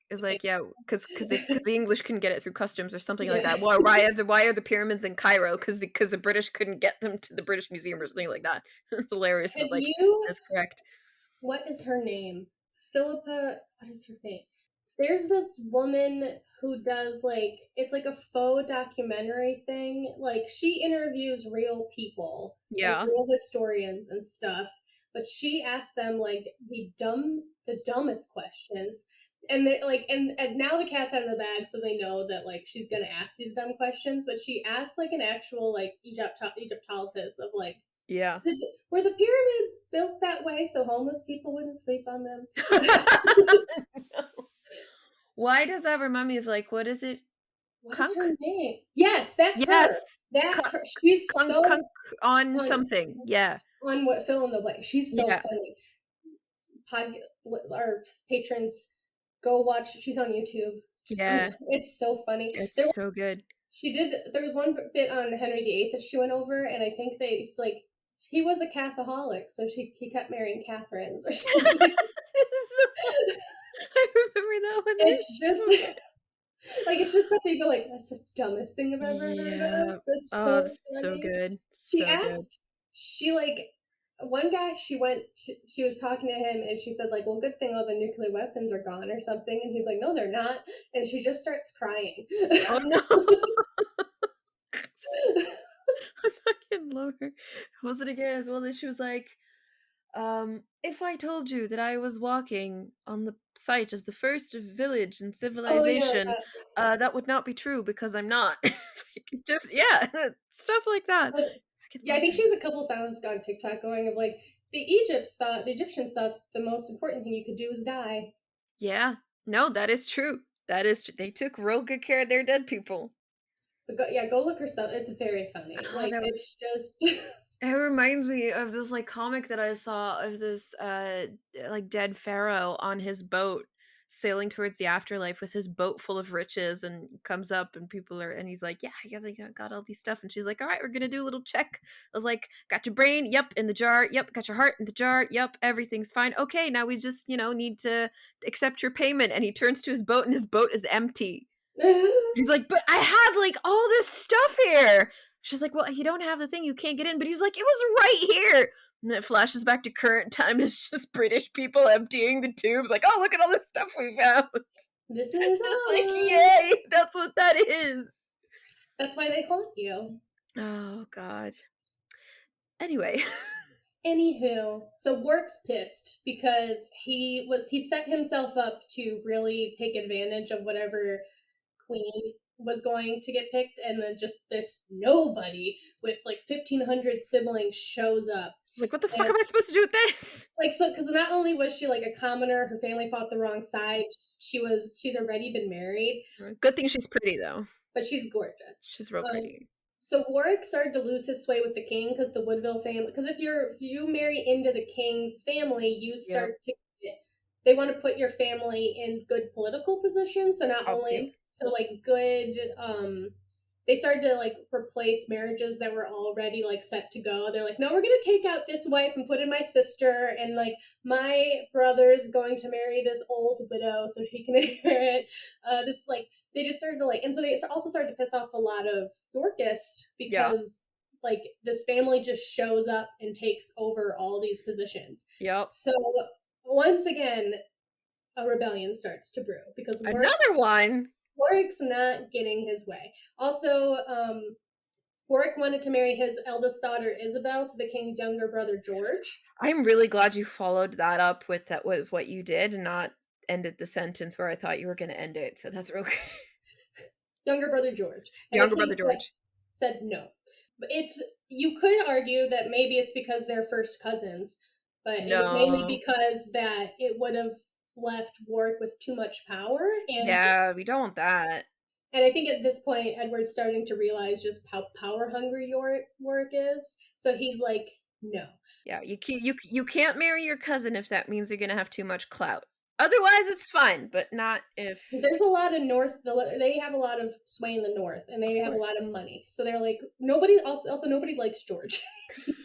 Speaker 2: it's like yeah, because the English couldn't get it through customs or something like
Speaker 1: Yeah.
Speaker 2: that. Why are the pyramids in Cairo? Because the British couldn't get them to the British Museum or something like that. It's hilarious.
Speaker 1: Have
Speaker 2: It's like
Speaker 1: you?
Speaker 2: that's correct.
Speaker 1: What is her name? Philippa. What is her name? There's this woman who does like it's like a faux documentary thing. Like she interviews real people, like
Speaker 2: Yeah.
Speaker 1: real historians and stuff. But she asks them like the dumbest questions, and they like and now the cat's out of the bag, so they know that like she's gonna ask these dumb questions. But she asks like an actual like Egyptologist of like,
Speaker 2: Yeah.
Speaker 1: were the pyramids built that way so homeless people wouldn't sleep on them?
Speaker 2: Why does that remind me of like what is it?
Speaker 1: What is
Speaker 2: Kunk?
Speaker 1: her name? Yes, that's
Speaker 2: Yes.
Speaker 1: her. That's her. She's so
Speaker 2: Kunk on
Speaker 1: on
Speaker 2: something. Yeah.
Speaker 1: on what fill in the blank. She's so
Speaker 2: Yeah.
Speaker 1: funny. Our patrons, go watch. She's on YouTube. Just
Speaker 2: Yeah.
Speaker 1: it's so funny.
Speaker 2: It's so good.
Speaker 1: There was one bit on Henry VIII that she went over, and I think it's like he was a Catholic, so he kept marrying Catherines or something.
Speaker 2: I remember that one.
Speaker 1: It's just like it's just something you go like, that's the dumbest thing I've ever heard
Speaker 2: Yeah.
Speaker 1: of. That's
Speaker 2: Oh,
Speaker 1: so
Speaker 2: it's so
Speaker 1: funny.
Speaker 2: good.
Speaker 1: She
Speaker 2: So good.
Speaker 1: asked she like one guy she was talking to him and she said like, well, good thing all the nuclear weapons are gone or something, and he's like, no, they're not, and she just starts crying.
Speaker 2: Oh no. I fucking love her. What was it again? Well, then she was like, if I told you that I was walking on the site of the first village in
Speaker 1: Oh yeah,
Speaker 2: civilization, that would not be true because I'm not. It's like, just, yeah, stuff like that.
Speaker 1: but
Speaker 2: I could
Speaker 1: yeah, I
Speaker 2: love
Speaker 1: think
Speaker 2: her.
Speaker 1: she has a couple sounds on TikTok going of like the Egyptians thought the most important thing you could do is die.
Speaker 2: Yeah, no, that is true. That is true. They took real good care of their dead people.
Speaker 1: But yeah, go look her stuff. It's very funny.
Speaker 2: Oh,
Speaker 1: Like
Speaker 2: that was
Speaker 1: it's just
Speaker 2: it reminds me of this like comic that I saw of this like dead pharaoh on his boat sailing towards the afterlife with his boat full of riches and comes up and people are and he's like, yeah, yeah, they got all these stuff and she's like, all right, we're gonna do a little check. I was like, got your brain, yep, in the jar, yep, got your heart in the jar, yep, everything's fine. Okay, now we just, need to accept your payment. And he turns to his boat and his boat is empty. He's like, but I had like all this stuff here. She's like, well, you don't have the thing, you can't get in. But he's like, it was right here. And then it flashes back to current time. It's just British people emptying the tubes, like, oh, look at all this stuff we found.
Speaker 1: this is
Speaker 2: It's like,
Speaker 1: ours.
Speaker 2: yay, that's what that is.
Speaker 1: That's why they haunt you.
Speaker 2: Oh, God. Anyway.
Speaker 1: Anywho, so Work's pissed because he set himself up to really take advantage of whatever queen was going to get picked, and then just this nobody with like 1,500 siblings shows up.
Speaker 2: Like, what the fuck
Speaker 1: And
Speaker 2: am I supposed to do with this?
Speaker 1: like, so because not only was she like a commoner, her family fought the wrong side. She's already been married,
Speaker 2: Good thing she's pretty, though.
Speaker 1: but she's gorgeous.
Speaker 2: She's real
Speaker 1: Um,
Speaker 2: pretty.
Speaker 1: so Warwick started to lose his sway with the king because the Woodville family. Because if you marry into the king's family, you
Speaker 2: Yep.
Speaker 1: start to they want to put your family in good political positions. So not
Speaker 2: Obviously.
Speaker 1: only so like good, they started to like replace marriages that were already like set to go. They're like, no, we're gonna take out this wife and put in my sister, and like my brother's going to marry this old widow so she can inherit this like they just started to like, and so they also started to piss off a lot of Yorkists
Speaker 2: Yeah.
Speaker 1: because like this family just shows up and takes over all these positions.
Speaker 2: Yep.
Speaker 1: So once again, a rebellion starts to brew because
Speaker 2: Another one.
Speaker 1: Warwick's not getting his way. Also, Warwick wanted to marry his eldest daughter Isabel to the king's younger brother George.
Speaker 2: I'm really glad you followed that up with what you did and not ended the sentence where I thought you were going to end it. So that's real good.
Speaker 1: Younger brother George. And the
Speaker 2: Younger
Speaker 1: king
Speaker 2: brother George.
Speaker 1: said no. But you could argue that maybe it's because they're first cousins, but it was mainly
Speaker 2: No.
Speaker 1: because that it would have left Warwick with too much power,
Speaker 2: Yeah, we don't want that.
Speaker 1: and I think at this point Edward's starting to realize just how power hungry Warwick is. So he's like, no.
Speaker 2: Yeah, you can't marry your cousin if that means you're going to have too much clout. Otherwise, it's fine, but not if.
Speaker 1: Because there's a lot of they have a lot of sway in the north, and they
Speaker 2: Of
Speaker 1: have a lot
Speaker 2: course.
Speaker 1: of money. So they're like nobody. Also, nobody likes George.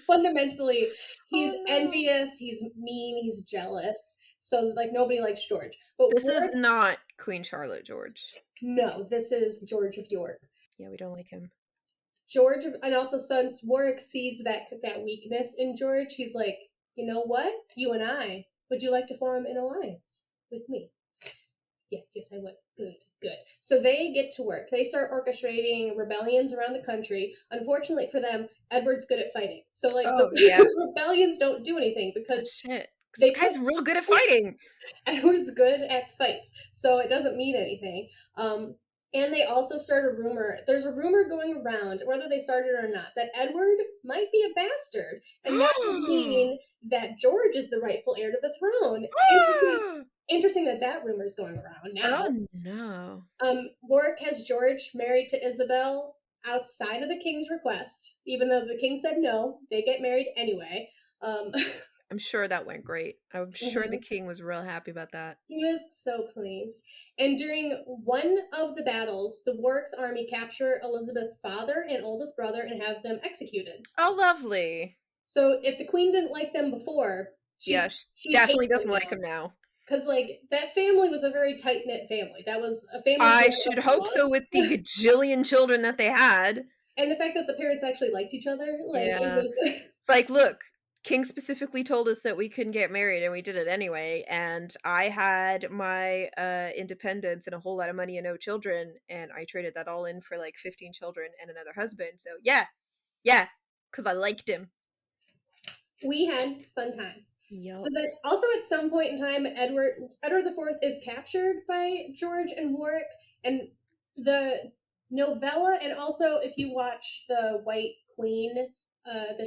Speaker 1: Fundamentally, he's
Speaker 2: Oh no.
Speaker 1: envious. He's mean. He's jealous. So like nobody likes George. But
Speaker 2: This is
Speaker 1: Warwick,
Speaker 2: not Queen Charlotte, George.
Speaker 1: no, this is George of York.
Speaker 2: Yeah, we don't like him.
Speaker 1: And also since Warwick sees that weakness in George, he's like, you know what? You and I, would you like to form an alliance with me? Yes, I would. Good. So they get to work. They start orchestrating rebellions around the country. Unfortunately for them, Edward's good at fighting. So like
Speaker 2: Oh, yeah.
Speaker 1: the rebellions don't do anything because
Speaker 2: Shit. This
Speaker 1: they
Speaker 2: guy's real good at fighting.
Speaker 1: Edward's good at fights, so it doesn't mean anything. And they also start a rumor. There's a rumor going around, whether they started or not, that Edward might be a bastard, and that would mean that George is the rightful heir to the throne. Interesting that rumor is going around now.
Speaker 2: Oh no.
Speaker 1: Warwick has George married to Isabel outside of the king's request, even though the king said no. They get married anyway.
Speaker 2: I'm sure that went great. I'm sure the king was real happy about that.
Speaker 1: He was so pleased. And during one of the battles, the Warwick's army capture Elizabeth's father and oldest brother and have them executed.
Speaker 2: Oh, lovely.
Speaker 1: So if the queen didn't like them before, she
Speaker 2: definitely doesn't like him now.
Speaker 1: Because like that family was a very tight knit family. That was a family.
Speaker 2: I should hope so with the gajillion children that they had.
Speaker 1: And the fact that the parents actually liked each other, like it
Speaker 2: Yeah.
Speaker 1: was.
Speaker 2: It's like, look, King specifically told us that we couldn't get married and we did it anyway. And I had my independence and a whole lot of money and no children, and I traded that all in for like 15 children and another husband. So yeah, yeah, because I liked him.
Speaker 1: We had fun times. So
Speaker 2: Yup.
Speaker 1: then also at some point in time, Edward the Fourth is captured by George and Warwick, and the novella, and also if you watch the White Queen, the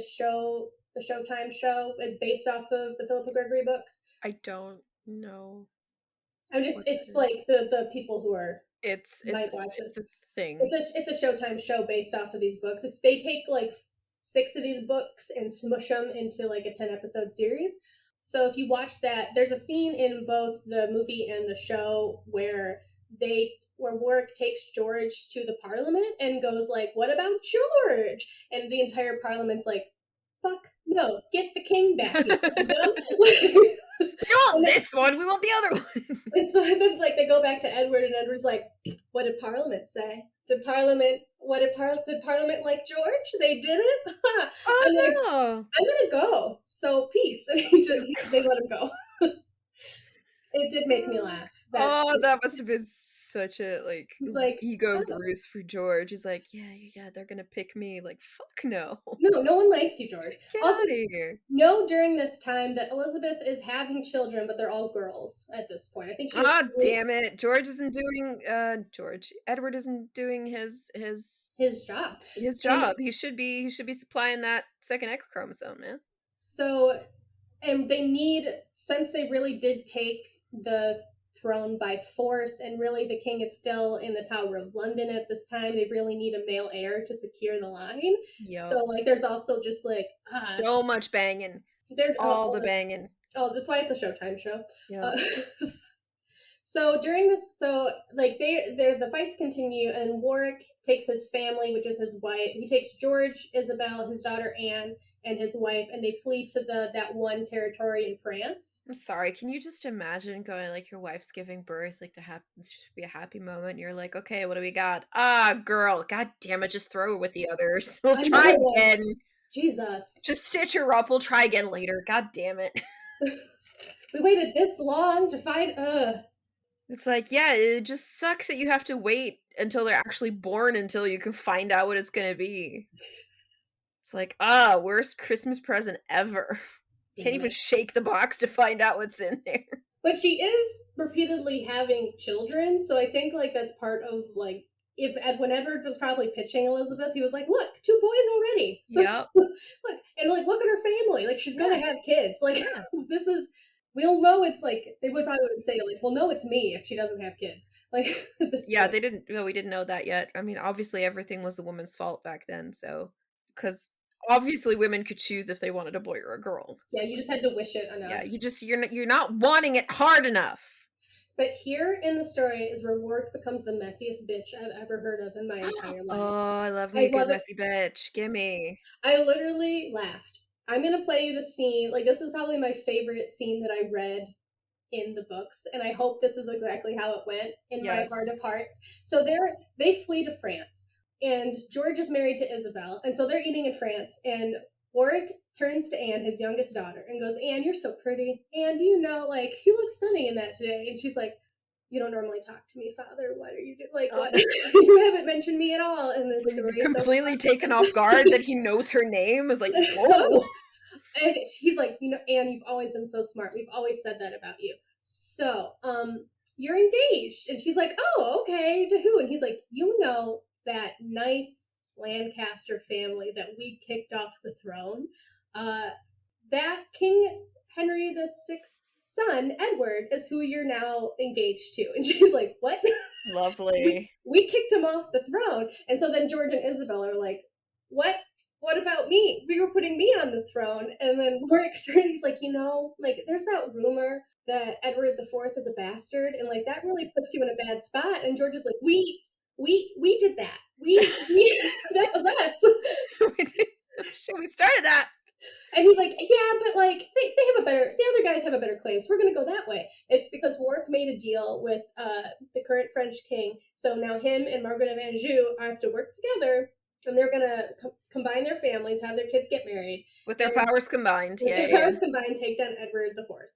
Speaker 1: Showtime show is based off of the Philippa Gregory books.
Speaker 2: I don't know
Speaker 1: I'm just
Speaker 2: what
Speaker 1: if
Speaker 2: that is.
Speaker 1: like the people who are
Speaker 2: It's
Speaker 1: might watch
Speaker 2: it's
Speaker 1: this.
Speaker 2: a thing.
Speaker 1: It's a Showtime show based off of these books. If they take like six of these books and smush them into like a 10 episode series. So if you watch that, there's a scene in both the movie and the show where Warwick takes George to the Parliament and goes like, "What about George?" And the entire Parliament's like, "Fuck no, get the king back, you dumb."
Speaker 2: We want
Speaker 1: and,
Speaker 2: this one. We want the other one.
Speaker 1: and so then like they go back to Edward, and Edward's like, "What did Parliament say? Did Parliament like George? They didn't.
Speaker 2: Oh
Speaker 1: I'm gonna
Speaker 2: no.
Speaker 1: I'm gonna go. So peace." And they let him go. It did make me laugh.
Speaker 2: Oh, that must have been such a like
Speaker 1: He's like,
Speaker 2: ego
Speaker 1: "Oh,
Speaker 2: bruise for George. He's like, yeah, yeah, they're gonna pick me. Like, fuck no.
Speaker 1: no, no one likes you, George."
Speaker 2: Get
Speaker 1: Also,
Speaker 2: out of here.
Speaker 1: know during this time that Elizabeth is having children, but they're all girls at this point. I think she has
Speaker 2: Ah,
Speaker 1: three,
Speaker 2: damn it. George isn't doing George. Edward isn't doing
Speaker 1: his job.
Speaker 2: his
Speaker 1: And
Speaker 2: job. He should be supplying that second X chromosome, man.
Speaker 1: so and they need, since they really did take the throne by force, and really the king is still in the Tower of London at this time, they really need a male heir to secure the line. So
Speaker 2: Yep.
Speaker 1: like there's also just like
Speaker 2: So much banging.
Speaker 1: they're
Speaker 2: All the banging.
Speaker 1: that's why it's a Showtime show.
Speaker 2: Yep.
Speaker 1: uh, so during this, so like the fights continue, and Warwick takes his family, which is his wife. He takes George, Isabel, his daughter Anne, and his wife, and they flee to that one territory in France.
Speaker 2: I'm sorry. Can you just imagine going like your wife's giving birth, like this should be a happy moment. And you're like, okay, what do we got? Ah, girl. God damn it. Just throw her with the others. We'll try
Speaker 1: Another one.
Speaker 2: again.
Speaker 1: Jesus.
Speaker 2: Just stitch her up. We'll try again later. God damn it.
Speaker 1: We waited this long to find
Speaker 2: It's like, yeah, it just sucks that you have to wait until they're actually born until you can find out what it's gonna be. It's like, worst Christmas present ever. Can't
Speaker 1: damn
Speaker 2: even
Speaker 1: it.
Speaker 2: shake the box to find out what's in there.
Speaker 1: But she is repeatedly having children, so I think like that's part of like when Edward was probably pitching Elizabeth, he was like, "Look, two boys already." So
Speaker 2: Yep.
Speaker 1: look, and like look at her family. Like she's gonna have kids. Like
Speaker 2: Yeah.
Speaker 1: this is, we'll know it's like they would probably would say like, "Well, no, it's me if she doesn't have kids." Like at this
Speaker 2: Yeah,
Speaker 1: point.
Speaker 2: they didn't well, we didn't know that yet. I mean, obviously everything was the woman's fault back then, so because obviously women could choose if they wanted a boy or a girl.
Speaker 1: Yeah, you just had to wish it
Speaker 2: Yeah,
Speaker 1: enough.
Speaker 2: you're not wanting it hard enough.
Speaker 1: But here in the story is where Rourke becomes the messiest bitch I've ever heard of in my entire life.
Speaker 2: Oh, I love me
Speaker 1: I
Speaker 2: a good
Speaker 1: love it.
Speaker 2: messy bitch. Gimme.
Speaker 1: I literally laughed. I'm gonna play you the scene. Like this is probably my favorite scene that I read in the books, and I hope this is exactly how it went in my
Speaker 2: Yes.
Speaker 1: heart of hearts. So they flee to France, and George is married to Isabel, and so they're eating in France, and Warwick turns to Anne, his youngest daughter, and goes, "Anne, you're so pretty. Anne, do you know, like, you look stunning in that today?" And she's like, "You don't normally talk to me, Father. What are you doing? Like,
Speaker 2: Oh,
Speaker 1: what? You haven't mentioned me at all in this
Speaker 2: like,
Speaker 1: story." So
Speaker 2: completely taken off guard that he knows her name is like, whoa.
Speaker 1: and he's like, "Anne, you've always been so smart. We've always said that about you. So, you're engaged." And she's like, "Oh, okay. To who?" And he's like, "You know that nice Lancaster family that we kicked off the throne? Uh, that King Henry the Sixth son, Edward, is who you're now engaged to." And she's like, "What?"
Speaker 2: Lovely.
Speaker 1: we kicked him off the throne. And so then George and Isabel are like, "What? What about me? We were putting me on the throne." And then Warwick he's like, like there's that rumor that Edward the Fourth is a bastard, and like that really puts you in a bad spot. And George is like, we did that. We that was us.
Speaker 2: We started that.
Speaker 1: And he's like, "Yeah, but like they have the other guys have a better claim, so we're gonna go that way." It's because Warwick made a deal with the current French king, so now him and Margaret of Anjou have to work together, and they're gonna combine their families, have their kids get married,
Speaker 2: With their
Speaker 1: and
Speaker 2: powers combined.
Speaker 1: with
Speaker 2: Yeah,
Speaker 1: their
Speaker 2: yeah, yeah.
Speaker 1: powers combined, take down Edward the Fourth.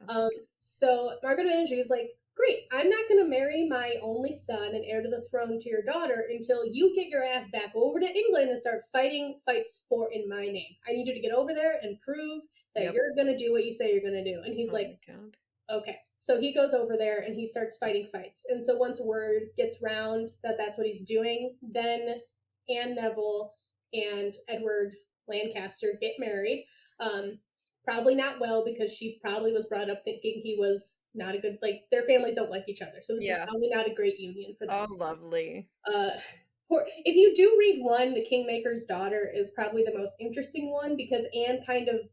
Speaker 2: Oh my
Speaker 1: So Margaret of Anjou is like, great, I'm not going to marry my only son and heir to the throne to your daughter until you get your ass back over to England and start fighting fights for in my name. I need you to get over there and prove that
Speaker 2: Yep.
Speaker 1: you're going to do what you say you're going to do. And he's
Speaker 2: Oh
Speaker 1: like,
Speaker 2: my god.
Speaker 1: okay. So he goes over there and he starts fighting fights. And so once word gets round that that's what he's doing, then Anne Neville and Edward Lancaster get married. Um, Probably not well because she probably was brought up thinking he was not a good, like, their families don't like each other. So this is
Speaker 2: Yeah.
Speaker 1: probably not a great union for them.
Speaker 2: Oh, lovely.
Speaker 1: Uh, if you do read one, The Kingmaker's Daughter is probably the most interesting one because Anne kind of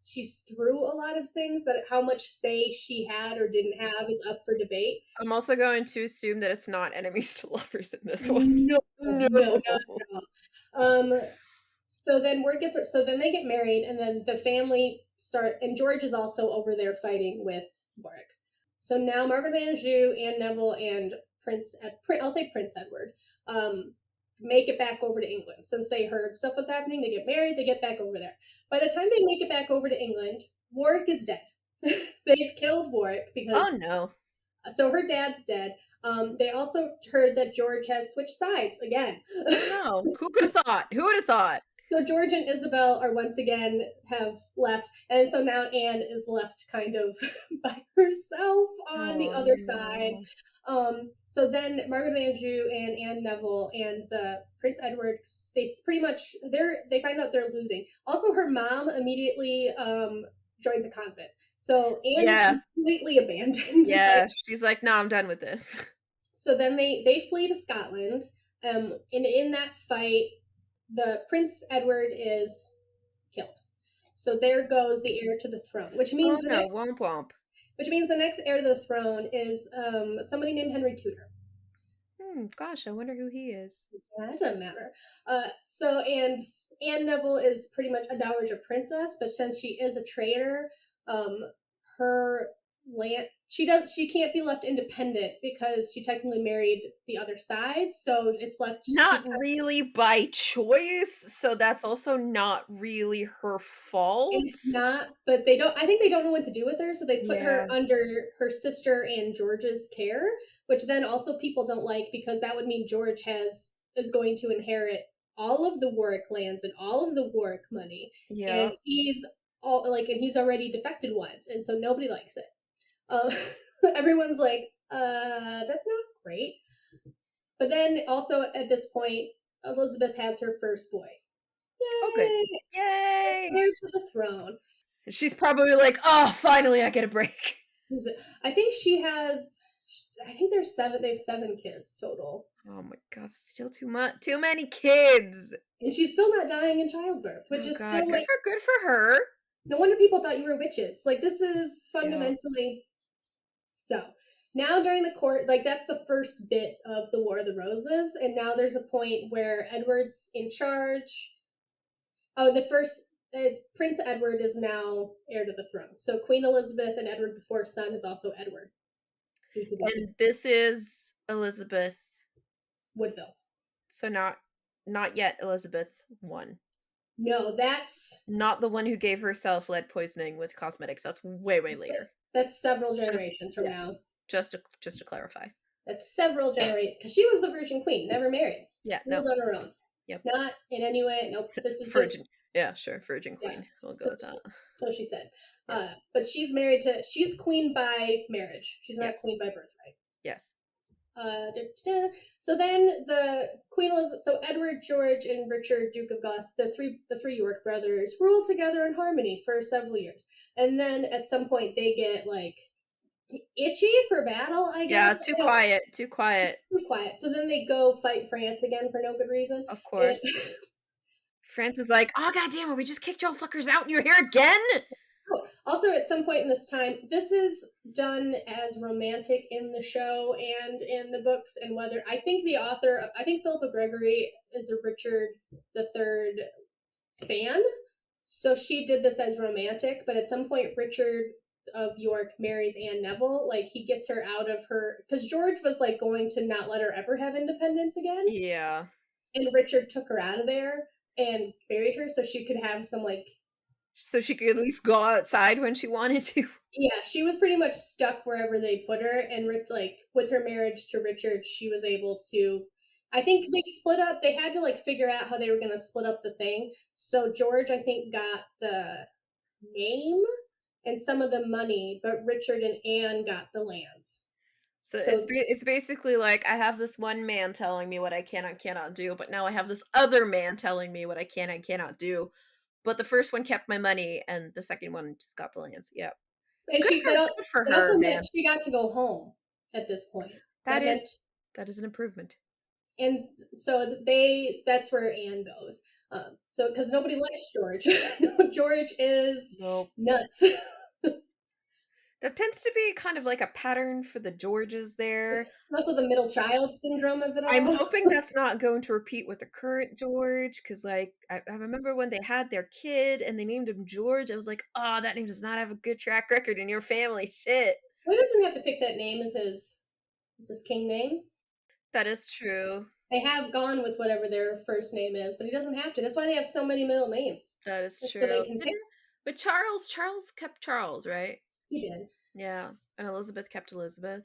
Speaker 1: she's through a lot of things, but how much say she had or didn't have is up for debate.
Speaker 2: I'm also going to assume that it's not enemies to lovers in this one.
Speaker 1: No,
Speaker 2: No.
Speaker 1: no, not at all. So then so then they get married, and then the family start, and George is also over there fighting with Warwick. So now Margaret of Anjou, Anne Neville, and I'll say Prince Edward, make it back over to England. Since they heard stuff was happening, they get married, they get back over there. By the time they make it back over to England, Warwick is dead. They've killed Warwick
Speaker 2: Oh
Speaker 1: because
Speaker 2: no.
Speaker 1: so her dad's dead. They also heard that George has switched sides again.
Speaker 2: Oh no. Who could have thought? Who would have thought?
Speaker 1: So George and Isabel are once again have left, and so now Anne is left kind of by herself on the
Speaker 2: Oh
Speaker 1: other side.
Speaker 2: no.
Speaker 1: So then Margaret of Anjou and Anne Neville and the Prince Edward, they pretty much they find out they're losing. Also, her mom immediately joins a convent, so Anne is
Speaker 2: Yeah.
Speaker 1: completely abandoned.
Speaker 2: Yeah. She's like, no, I'm done with this.
Speaker 1: So then they flee to Scotland, and in that fight, the Prince Edward is killed. So there goes the heir to the throne,
Speaker 2: Oh no. Womp womp.
Speaker 1: which means the next heir to the throne is somebody named Henry Tudor.
Speaker 2: Gosh, I wonder who he is.
Speaker 1: That doesn't matter. And Anne Neville is pretty much a dowager princess, but since she is a traitor, her land she can't be left independent because she technically married the other side, so it's left
Speaker 2: Not
Speaker 1: she's
Speaker 2: really by choice, so that's also not really her fault.
Speaker 1: It's not, but they don't. I think they don't know what to do with her, so they put her
Speaker 2: Yeah.
Speaker 1: under her sister and George's care, which then also people don't like because that would mean George is going to inherit all of the Warwick lands and all of the Warwick money,
Speaker 2: Yeah.
Speaker 1: and he's already defected once, and so nobody likes it. Uh, Everyone's like, that's not great. But then also at this point, Elizabeth has her first boy.
Speaker 2: Oh, good.
Speaker 1: Yay!
Speaker 2: Yay!
Speaker 1: Heir to the throne.
Speaker 2: She's probably like, oh, finally I get a break.
Speaker 1: I think she has. I think there's seven. They have seven kids total,
Speaker 2: Oh my god, still too much. Too many kids.
Speaker 1: and she's still not dying in childbirth, which
Speaker 2: Oh
Speaker 1: is
Speaker 2: god,
Speaker 1: still like.
Speaker 2: good for her.
Speaker 1: No wonder people thought you were witches. Like this is
Speaker 2: Yeah.
Speaker 1: fundamentally. So now during the court, like that's the first bit of the War of the Roses, and now there's a point where Edward's in charge. Oh, the first Prince Edward is now heir to the throne. So Queen Elizabeth and Edward the Fourth's son is also Edward.
Speaker 2: And this is Elizabeth.
Speaker 1: Woodville.
Speaker 2: So not yet Elizabeth 1.
Speaker 1: No, that's
Speaker 2: Not the one who gave herself lead poisoning with cosmetics. That's way later.
Speaker 1: that's several generations from now.
Speaker 2: Just to clarify.
Speaker 1: That's several generations because she was the Virgin Queen, never married.
Speaker 2: Yeah,
Speaker 1: Ruled on her own.
Speaker 2: Yep.
Speaker 1: Not in any way. Nope. This is
Speaker 2: Virgin.
Speaker 1: just
Speaker 2: Yeah, sure, Virgin Queen.
Speaker 1: Yeah.
Speaker 2: We'll go
Speaker 1: so,
Speaker 2: with that.
Speaker 1: so she said.
Speaker 2: Yeah.
Speaker 1: But she's queen by marriage. She's not
Speaker 2: Yes.
Speaker 1: queen by birthright.
Speaker 2: Yes.
Speaker 1: So then the Queen Elizabeth, so Edward, George, and Richard, Duke of Gloucester, the three York brothers, ruled together in harmony for several years, and then at some point they get like itchy for battle. I guess.
Speaker 2: Yeah, too quiet. Too quiet.
Speaker 1: Too quiet. So then they go fight France again for no good reason.
Speaker 2: Of course. France is like, oh god damn it, we just kicked y'all fuckers out and you're here again.
Speaker 1: Also, at some point in this time, this is done as romantic in the show and in the books, and whether I think I think Philippa Gregory is a Richard III fan, so she did this as romantic. But at some point, Richard of York marries Anne Neville. Like he gets her out of her because George was like going to not let her ever have independence again.
Speaker 2: Yeah.
Speaker 1: and Richard took her out of there and buried her so she could have some like
Speaker 2: So she could at least go outside when she wanted to.
Speaker 1: yeah, she was pretty much stuck wherever they put her, and like with her marriage to Richard, she was able to. I think they split up. They had to like figure out how they were going to split up the thing. So George, I think, got the name and some of the money, but Richard and Anne got the lands.
Speaker 2: So
Speaker 1: So
Speaker 2: it's basically like I have this one man telling me what I can and cannot do, but now I have this other man telling me what I can and cannot do. But the first one kept my money, and the second one just got the lands. Yep.
Speaker 1: and
Speaker 2: Good
Speaker 1: she
Speaker 2: for good for
Speaker 1: that
Speaker 2: her,
Speaker 1: also meant
Speaker 2: man.
Speaker 1: she got to go home at this point.
Speaker 2: That
Speaker 1: That meant
Speaker 2: is that is an improvement.
Speaker 1: and so that's where Anne goes. So because nobody likes George, George is
Speaker 2: Nope.
Speaker 1: nuts.
Speaker 2: That tends to be kind of like a pattern for the Georges there.
Speaker 1: It's also the middle child syndrome of it
Speaker 2: I'm
Speaker 1: all.
Speaker 2: hoping that's not going to repeat with the current George, because like I remember when they had their kid and they named him George, I was like, oh, that name does not have a good track record in your family. Shit.
Speaker 1: He doesn't have to pick that name as his king name.
Speaker 2: That is true.
Speaker 1: They have gone with whatever their first name is, but he doesn't have to. That's why they have so many middle names.
Speaker 2: That is
Speaker 1: It's so they
Speaker 2: true.
Speaker 1: can pick.
Speaker 2: Didn't but Charles kept Charles, right?
Speaker 1: He did.
Speaker 2: Yeah. And Elizabeth kept Elizabeth.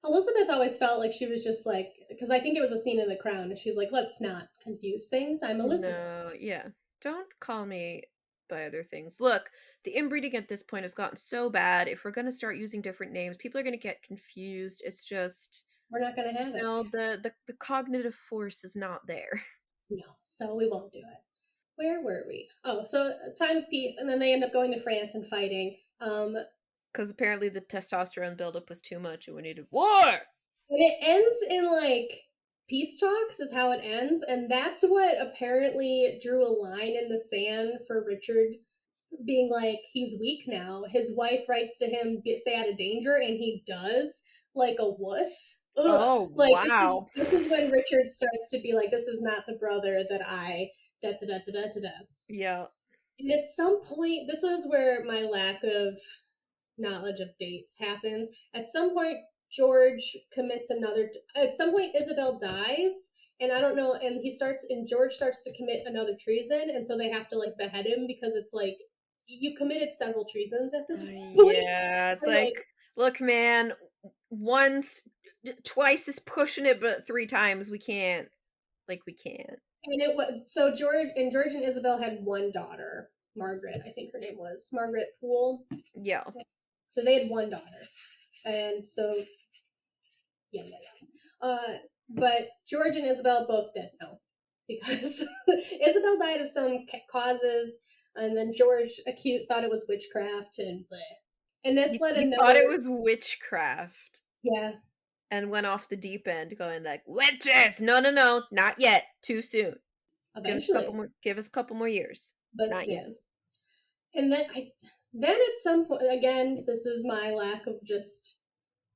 Speaker 1: Elizabeth always felt like she was just like because I think it was a scene in The Crown, and she's like, "Let's not confuse things. I'm Elizabeth."
Speaker 2: No, yeah. Don't call me by other things. Look, the inbreeding at this point has gotten so bad. If we're gonna start using different names, people are gonna get confused. It's just
Speaker 1: We're not going to have it.
Speaker 2: no, the cognitive force is not there.
Speaker 1: No, so we won't do it. Where were we? Oh, so time of peace, and then they end up going to France and fighting.
Speaker 2: Because apparently the testosterone buildup was too much and we needed war.
Speaker 1: And it ends in like peace talks is how it ends, and that's what apparently drew a line in the sand for Richard being like he's weak now. His wife writes to him, stay out of danger, and he does like a wuss. Ugh.
Speaker 2: Oh,
Speaker 1: Like
Speaker 2: wow.
Speaker 1: this is when Richard starts to be like, this is not the brother that I da da da da da da da.
Speaker 2: Yeah.
Speaker 1: And at some point, this is where my lack of knowledge of dates happens. At some point, George commits another. At some point, Isabel dies, and I don't know. And George starts to commit another treason, and so they have to like behead him because it's like you committed several treasons at this point.
Speaker 2: Yeah, it's
Speaker 1: And like,
Speaker 2: like, look, man, once, twice is pushing it, but three times we can't. Like, we can't.
Speaker 1: and it was so George and Isabel had one daughter, Margaret. I think her name was Margaret Poole.
Speaker 2: Yeah.
Speaker 1: So they had one daughter, and so yeah, yeah, yeah. But George and Isabel both dead now because Isabel died of some causes, and then George thought it was witchcraft and bleh. And this led
Speaker 2: He thought
Speaker 1: another
Speaker 2: it was witchcraft
Speaker 1: yeah.
Speaker 2: and went off the deep end, going like, witches! No, no, no, not yet. Too soon.
Speaker 1: Eventually,
Speaker 2: Give us a couple more years.
Speaker 1: but
Speaker 2: Not yet.
Speaker 1: soon. And then at some point again, this is my lack of just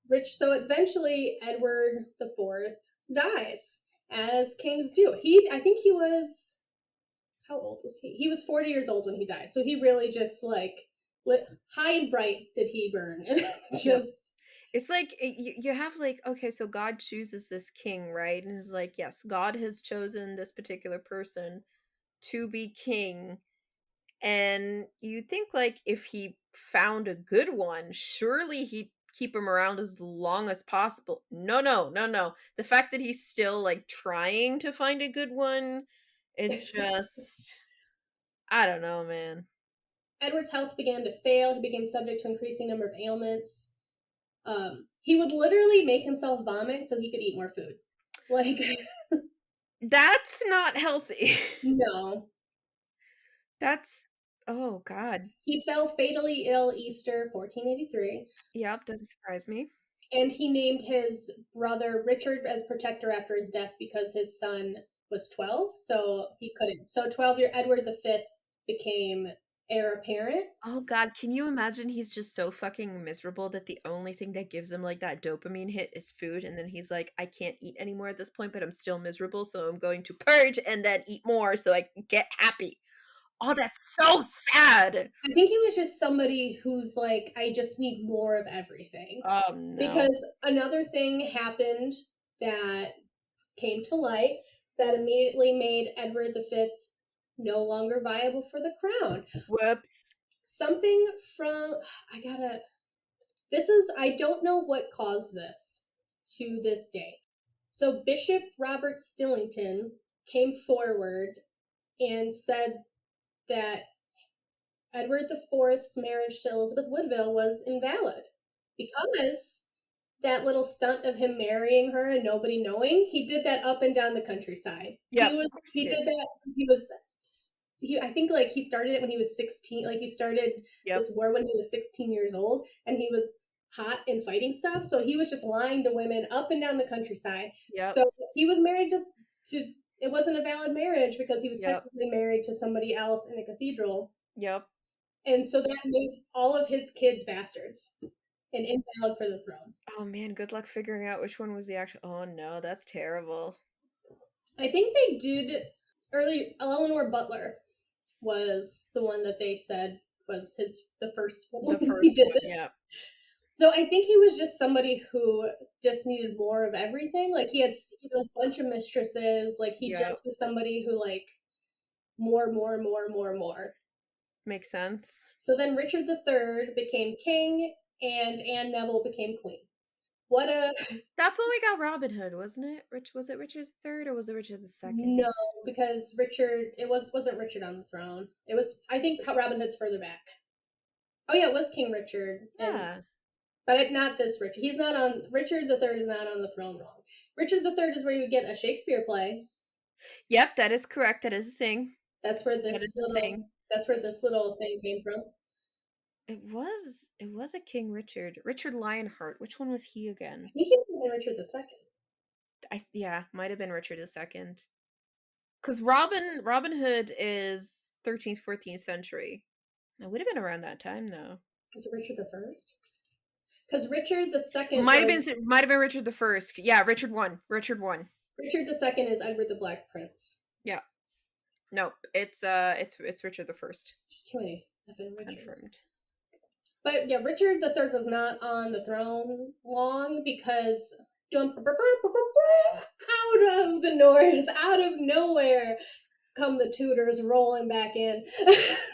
Speaker 1: rich. So eventually, Edward the Fourth dies, as kings do. I think he was how old was he? He was 40 years old when he died. So he really just like lit high and bright did he burn. And just
Speaker 2: It's like you have like, okay, so God chooses this king, right? And it's like, yes, God has chosen this particular person to be king. And you think like if he found a good one, surely he'd keep him around as long as possible. No, no, no, no. The fact that he's still like trying to find a good one is just I don't know, man.
Speaker 1: Edward's health began to fail. He became subject to increasing number of ailments. He would literally make himself vomit so he could eat more food. Like
Speaker 2: That's not healthy.
Speaker 1: no.
Speaker 2: That's oh god.
Speaker 1: He fell fatally ill Easter 1483,
Speaker 2: Yep, doesn't surprise me.
Speaker 1: and he named his brother Richard as protector after his death because his son was 12, so he couldn't. So 12-year Edward V became heir apparent.
Speaker 2: Oh god, can you imagine he's just so fucking miserable that the only thing that gives him like that dopamine hit is food, and then he's like, I can't eat anymore at this point, but I'm still miserable, so I'm going to purge and then eat more so I can get happy. Oh, that's so sad.
Speaker 1: I think he was just somebody who's like, I just need more of everything.
Speaker 2: Oh no.
Speaker 1: Because another thing happened that came to light. that immediately made Edward V no longer viable for the crown.
Speaker 2: Whoops.
Speaker 1: Something from, I gotta, this is, I don't know what caused this to this day. So Bishop Robert Stillington came forward and said that Edward IV's marriage to Elizabeth Woodville was invalid because that little stunt of him marrying her and nobody knowing, he did that up and down the countryside.
Speaker 2: Yep, of course he
Speaker 1: He
Speaker 2: did.
Speaker 1: did that. He was I think like he started it when he was 16. Like he started
Speaker 2: Yep,
Speaker 1: this war when he was 16 years old, and he was hot and fighting stuff. So he was just lying to women up and down the countryside.
Speaker 2: yep,
Speaker 1: So he was married to it wasn't a valid marriage because he was
Speaker 2: yep,
Speaker 1: technically married to somebody else in a cathedral.
Speaker 2: yep.
Speaker 1: And so that made all of his kids bastards and invalid for the throne.
Speaker 2: Oh man, good luck figuring out which one was the actual. Oh no, that's terrible.
Speaker 1: I think they did early. Eleanor Butler was the one that they said was the first one
Speaker 2: The
Speaker 1: when he
Speaker 2: first
Speaker 1: did
Speaker 2: one,
Speaker 1: this.
Speaker 2: yeah.
Speaker 1: So I think he was just somebody who just needed more of everything. Like he had a bunch of mistresses. Like he
Speaker 2: Yep.
Speaker 1: just was somebody who like more, more, more, more, more.
Speaker 2: Makes sense.
Speaker 1: So then Richard III became king, and Anne Neville became queen. What a
Speaker 2: That's when we got Robin Hood, wasn't it? Was it Richard III or was it Richard II?
Speaker 1: no, because Richard wasn't Richard on the throne. It was I think Robin Hood's further back. Oh yeah, it was King Richard, and
Speaker 2: Yeah.
Speaker 1: but not this Richard. He's not on. Richard III is not on the throne. Wrong. Richard III is where you get a Shakespeare play.
Speaker 2: Yep, that is correct. That is a thing.
Speaker 1: That's where
Speaker 2: That
Speaker 1: this
Speaker 2: is a
Speaker 1: little.
Speaker 2: thing.
Speaker 1: That's where this little thing came from.
Speaker 2: It was a King Richard. Richard Lionheart. Which one was he
Speaker 1: I
Speaker 2: again?
Speaker 1: think he was Richard II.
Speaker 2: Yeah, might have been Richard II. Because Robin Hood is 13th, 14th century. It would have been around that time though.
Speaker 1: Was it Richard I? Because Richard II
Speaker 2: Might have
Speaker 1: was
Speaker 2: been might have been Richard the First. Yeah, Richard one. Richard one.
Speaker 1: Richard II is Edward the Black Prince.
Speaker 2: Yeah. Nope. It's Richard the First.
Speaker 1: There's too many effing Richards.
Speaker 2: Confirmed.
Speaker 1: But yeah, Richard III was not on the throne long because out of the north, out of nowhere, come the Tudors rolling back in.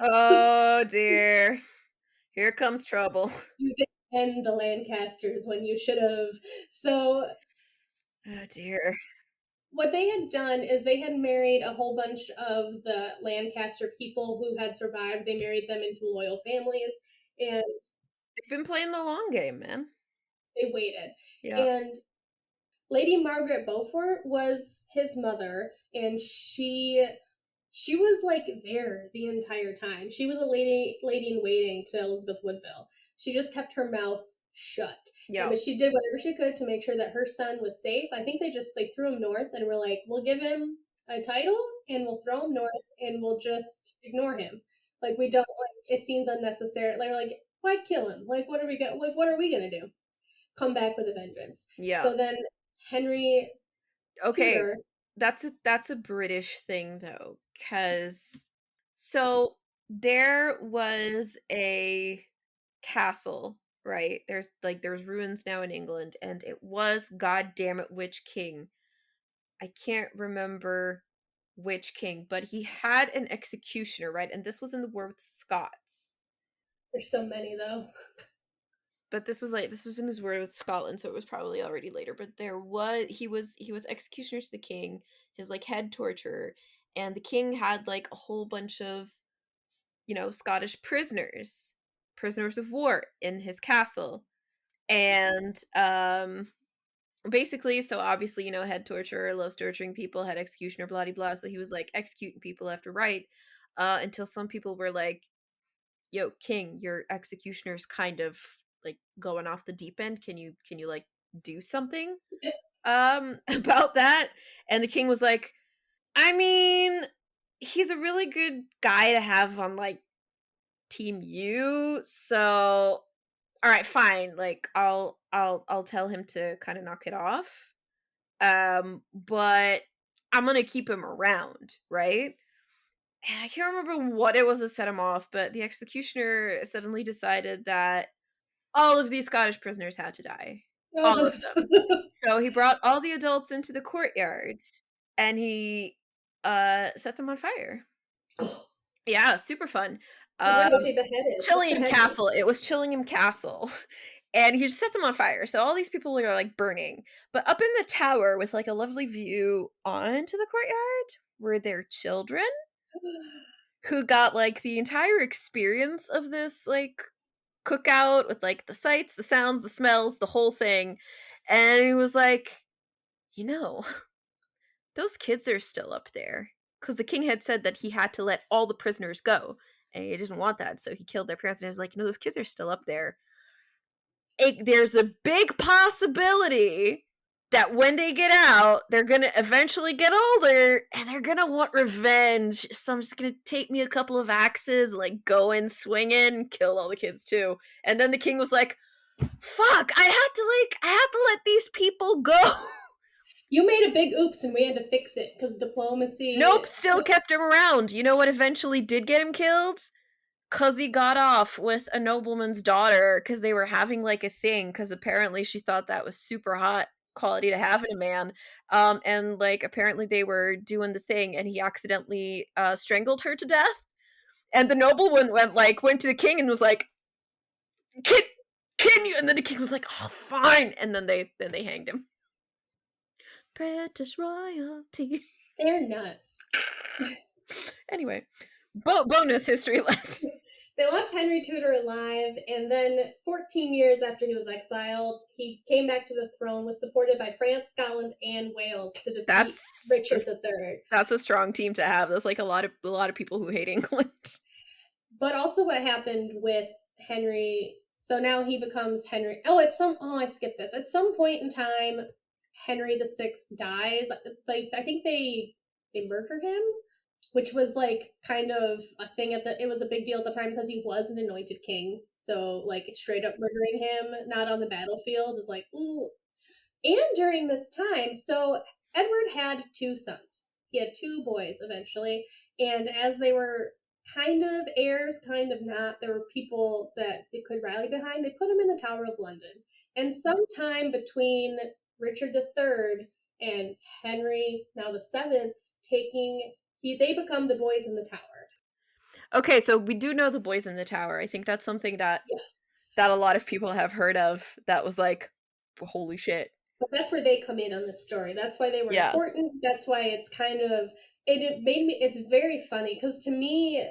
Speaker 2: Oh dear. Here comes trouble.
Speaker 1: You didn't end the Lancasters when you should have. So
Speaker 2: Oh dear.
Speaker 1: what they had done is they had married a whole bunch of the Lancaster people who had survived. They married them into loyal families, and
Speaker 2: They've been playing the long game, man.
Speaker 1: they waited.
Speaker 2: Yeah.
Speaker 1: And Lady Margaret Beaufort was his mother, and she was like there the entire time. She was a lady in waiting to Elizabeth Woodville. She just kept her mouth shut.
Speaker 2: Yeah.
Speaker 1: But she did whatever she could to make sure that her son was safe. I think they threw him north and were like, we'll give him a title and we'll throw him north and we'll just ignore him. Like we don't like it seems unnecessary. Like we're like, why kill him? Like what are we gonna do? Come back with a vengeance.
Speaker 2: Yeah.
Speaker 1: So then Henry
Speaker 2: Okay.
Speaker 1: Tudor.
Speaker 2: That's a British thing though, cuz so there was a castle, right? There's ruins now in England and it was god damn it which king. I can't remember which king, but he had an executioner, right? And this was in the war with the Scots.
Speaker 1: There's so many though.
Speaker 2: But this was in his war with Scotland, so it was probably already later. But he was executioner to the king, his like head torturer, and the king had like a whole bunch of Scottish prisoners of war in his castle. And basically, so obviously, head torturer loves torturing people, head executioner, blah blah blah. So he was like executing people left or right, until some people were like, "Yo, king, your executioner's kind of like going off the deep end. Can you like do something about that?" And the king was like, "I mean, he's a really good guy to have on like team U, so all right, fine. Like I'll tell him to kind of knock it off. But I'm going to keep him around, right?" And I can't remember what it was that set him off, but the executioner suddenly decided that all of these Scottish prisoners had to die. All
Speaker 1: Oh,
Speaker 2: of them. So he brought all the adults into the courtyard and he set them on fire.
Speaker 1: Oh,
Speaker 2: Yeah, super fun.
Speaker 1: but
Speaker 2: Um,
Speaker 1: where would be beheaded? Just
Speaker 2: Chillingham
Speaker 1: beheaded.
Speaker 2: Castle. It was Chillingham Castle. And he just set them on fire. So all these people are like burning. But up in the tower with like a lovely view onto the courtyard were their children who got like the entire experience of this like cookout with like the sights, the sounds, the smells, the whole thing. And he was like, you know, those kids are still up there. Because the king had said that he had to let all the prisoners go. And he didn't want that. So he killed their parents. And he was like, those kids are still up there. There's a big possibility that when they get out, they're gonna eventually get older and they're gonna want revenge. So I'm just gonna take me a couple of axes, like go in swinging, kill all the kids too. And then the king was like, "Fuck! I had to let these people go."
Speaker 1: You made a big oops and we had to fix it because diplomacy.
Speaker 2: Nope, still kept him around. You know what eventually did get him killed? 'Cause he got off with a nobleman's daughter because they were having, like, a thing. Because apparently she thought that was super hot quality to have in a man, and, like, apparently they were doing the thing, and he accidentally, strangled her to death, and the nobleman went to the king and was like, "Can can you?" And then the king was like, "Oh, fine," and then they hanged him. British royalty.
Speaker 1: They're nuts.
Speaker 2: Anyway, bonus history lesson.
Speaker 1: They left Henry Tudor alive, and then 14 years after he was exiled, he came back to the throne, was supported by France, Scotland, and Wales to defeat
Speaker 2: That's
Speaker 1: Richard
Speaker 2: that's
Speaker 1: III.
Speaker 2: That's a strong team to have. There's like a lot of people who hate England.
Speaker 1: But also, what happened with Henry? So now he becomes Henry. Oh, at some. Oh, I skipped this. At some point in time, Henry VI dies. Like I think they murder him, which was like kind of a thing at the. It was a big deal at the time because he was an anointed king. So like straight up murdering him, not on the battlefield, is like ooh. And during this time, so Edward had two sons. He had two boys eventually, and as they were kind of heirs, kind of not, there were people that they could rally behind. They put him in the Tower of London. And sometime between Richard III and Henry, now the seventh, they become the boys in the tower.
Speaker 2: Okay, so we do know the boys in the tower. I think that's something that
Speaker 1: Yes.
Speaker 2: that a lot of people have heard of. That was like, holy shit.
Speaker 1: But that's where they come in on this story. That's why they were
Speaker 2: Yeah.
Speaker 1: important. That's why it's kind of it made me. It's very funny because to me,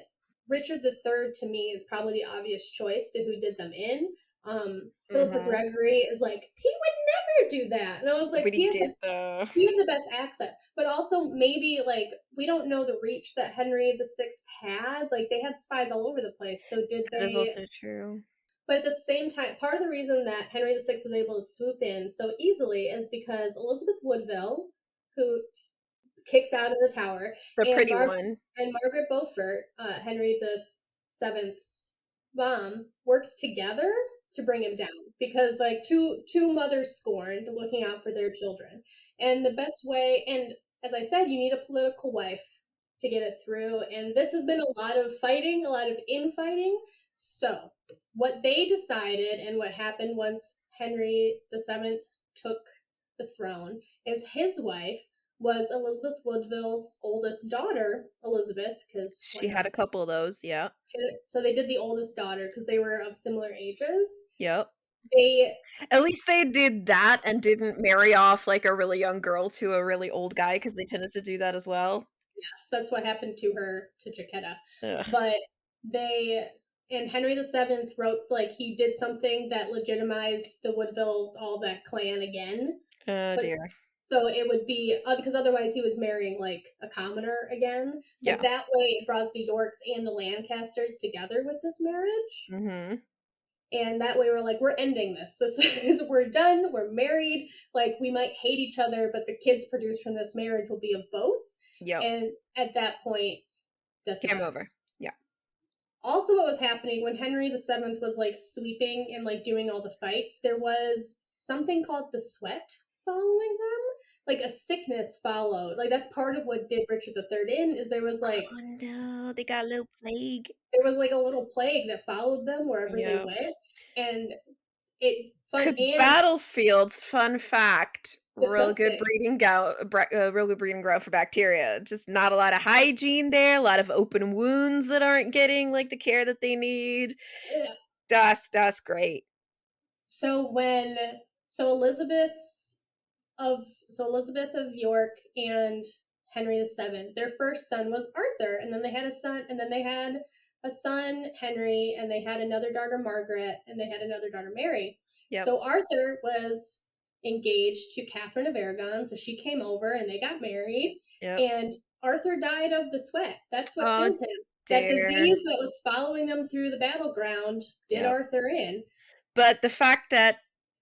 Speaker 1: Richard III to me is probably the obvious choice to who did them in. Philip the
Speaker 2: Mm-hmm.
Speaker 1: Gregory is like he would never do that, and I was like
Speaker 2: But he did though.
Speaker 1: he had the best access, but also maybe like we don't know the reach that Henry VI had. Like they had spies all over the place, so did
Speaker 2: That is
Speaker 1: they?
Speaker 2: also true.
Speaker 1: But at the same time, part of the reason that Henry VI was able to swoop in so easily is because Elizabeth Woodville, who kicked out of the tower,
Speaker 2: The
Speaker 1: and
Speaker 2: pretty one.
Speaker 1: Margaret Beaufort, Henry VII's mom, worked together to bring him down because like two mothers scorned looking out for their children, and the best way, and as I said, you need a political wife to get it through, and this has been a lot of fighting, a lot of infighting. So what they decided and what happened once Henry VII took the throne is his wife was Elizabeth Woodville's oldest daughter, Elizabeth, because why
Speaker 2: She had a
Speaker 1: not?
Speaker 2: couple of those. Yeah.
Speaker 1: So they did the oldest daughter because they were of similar ages.
Speaker 2: Yep.
Speaker 1: They
Speaker 2: At least they did that and didn't marry off like a really young girl to a really old guy because they tended to do that as well.
Speaker 1: yes, that's what happened to her to Jaquetta.
Speaker 2: Ugh.
Speaker 1: But they and Henry VII wrote like he did something that legitimized the Woodville all that clan again.
Speaker 2: Oh
Speaker 1: But
Speaker 2: dear.
Speaker 1: so it would be because otherwise he was marrying like a commoner again. But
Speaker 2: Yeah.
Speaker 1: that way it brought the Yorks and the Lancasters together with this marriage.
Speaker 2: Mm-hmm.
Speaker 1: And that way we're like, we're ending this. This is we're done. We're married. Like we might hate each other, but the kids produced from this marriage will be of both.
Speaker 2: Yep.
Speaker 1: And at that point, that's
Speaker 2: Game over. Yeah.
Speaker 1: also what was happening when Henry VII was like sweeping and like doing all the fights, there was something called the sweat following them. Like a sickness followed. Like that's part of what did Richard III in is
Speaker 2: Oh no, they got a little plague.
Speaker 1: there was like a little plague that followed them wherever they
Speaker 2: Yep.
Speaker 1: went. And it fun
Speaker 2: Because
Speaker 1: and
Speaker 2: battlefields, fun fact,
Speaker 1: Disgusting.
Speaker 2: real good breeding ground for bacteria. Just not a lot of hygiene there, a lot of open wounds that aren't getting, like, the care that they need.
Speaker 1: Ugh.
Speaker 2: That's great.
Speaker 1: So when so Elizabeth's of Elizabeth of York and Henry VII, their first son was Arthur, and then they had a son, and then they had a son Henry, and they had another daughter Margaret, and they had another daughter Mary.
Speaker 2: Yep,
Speaker 1: So Arthur was engaged to Catherine of Aragon, so she came over and they got married,
Speaker 2: yep.
Speaker 1: and Arthur died of the sweat. That's what
Speaker 2: Oh,
Speaker 1: killed him. That
Speaker 2: dear.
Speaker 1: disease that was following them through the battleground did
Speaker 2: Yep.
Speaker 1: Arthur in.
Speaker 2: But the fact that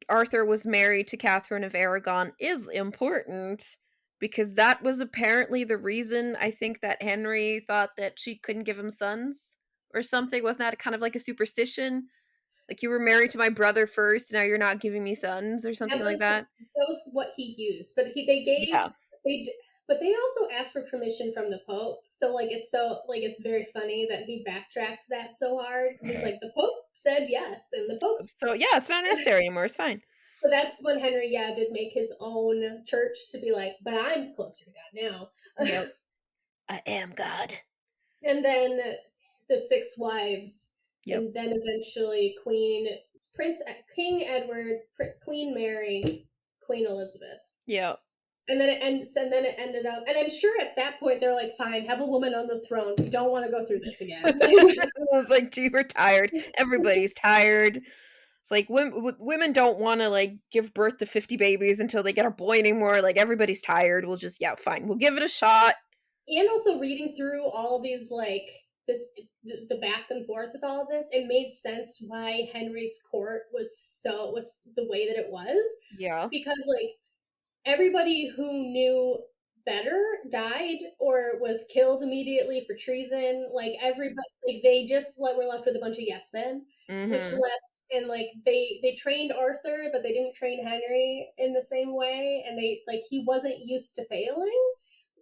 Speaker 2: Arthur was married to Catherine of Aragon is important because that was apparently the reason I think that Henry thought that she couldn't give him sons or something. Wasn't that kind of like a superstition? Like, you were married to my brother first, now you're not giving me sons or something like that?
Speaker 1: That was what he used, but they gave
Speaker 2: Yeah.
Speaker 1: they but they also asked for permission from the Pope. So it's very funny that he backtracked that so hard because he's like the Pope said yes, and the Pope's.
Speaker 2: So, yeah, it's not necessary anymore, it's fine.
Speaker 1: So that's when Henry, yeah, did make his own church to be like, but I'm closer to God now.
Speaker 2: Yep. I am God.
Speaker 1: And then the six wives,
Speaker 2: Yep.
Speaker 1: and then eventually King Edward, Queen Mary, Queen Elizabeth.
Speaker 2: Yep.
Speaker 1: And then it ended up, and I'm sure at that point they're like, fine, have a woman on the throne. We don't want to go through this again.
Speaker 2: I was like, "Gee, we're tired. Everybody's tired." It's like women don't want to like give birth to 50 babies until they get a boy anymore. Like, everybody's tired. We'll just, yeah, fine. We'll give it a shot.
Speaker 1: And also reading through all these like this the back and forth with all of this, it made sense why Henry's court was the way that it was,
Speaker 2: Yeah.
Speaker 1: because like everybody who knew better died or was killed immediately for treason. Like everybody, like they just were left with a bunch of yes men, which
Speaker 2: Mhm.
Speaker 1: left, and like they trained Arthur, but they didn't train Henry in the same way, and they like he wasn't used to failing,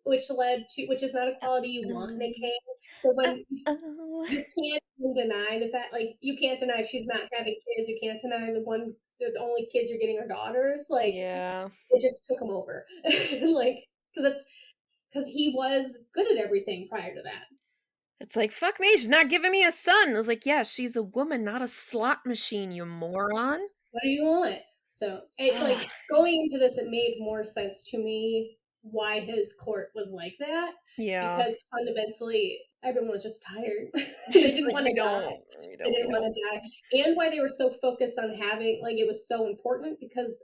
Speaker 1: which is not a quality you want in a
Speaker 2: Uh-oh.
Speaker 1: king. So when
Speaker 2: Uh-oh.
Speaker 1: you can't even deny the fact, like you can't deny she's not having kids, you can't deny the only kids you're getting are daughters, like
Speaker 2: Yeah.
Speaker 1: it just took him over. Like, because he was good at everything prior to that.
Speaker 2: It's like, "Fuck me, she's not giving me a son." I was like, "Yeah, she's a woman, not a slot machine, you moron."
Speaker 1: What do you want? So it like going into this, it made more sense to me why his court was like that,
Speaker 2: Yeah.
Speaker 1: because fundamentally everyone was just tired. They
Speaker 2: She's
Speaker 1: didn't
Speaker 2: like,
Speaker 1: want to die. They
Speaker 2: we
Speaker 1: didn't want
Speaker 2: don't."
Speaker 1: to die, and why they were so focused on having, like, it was so important because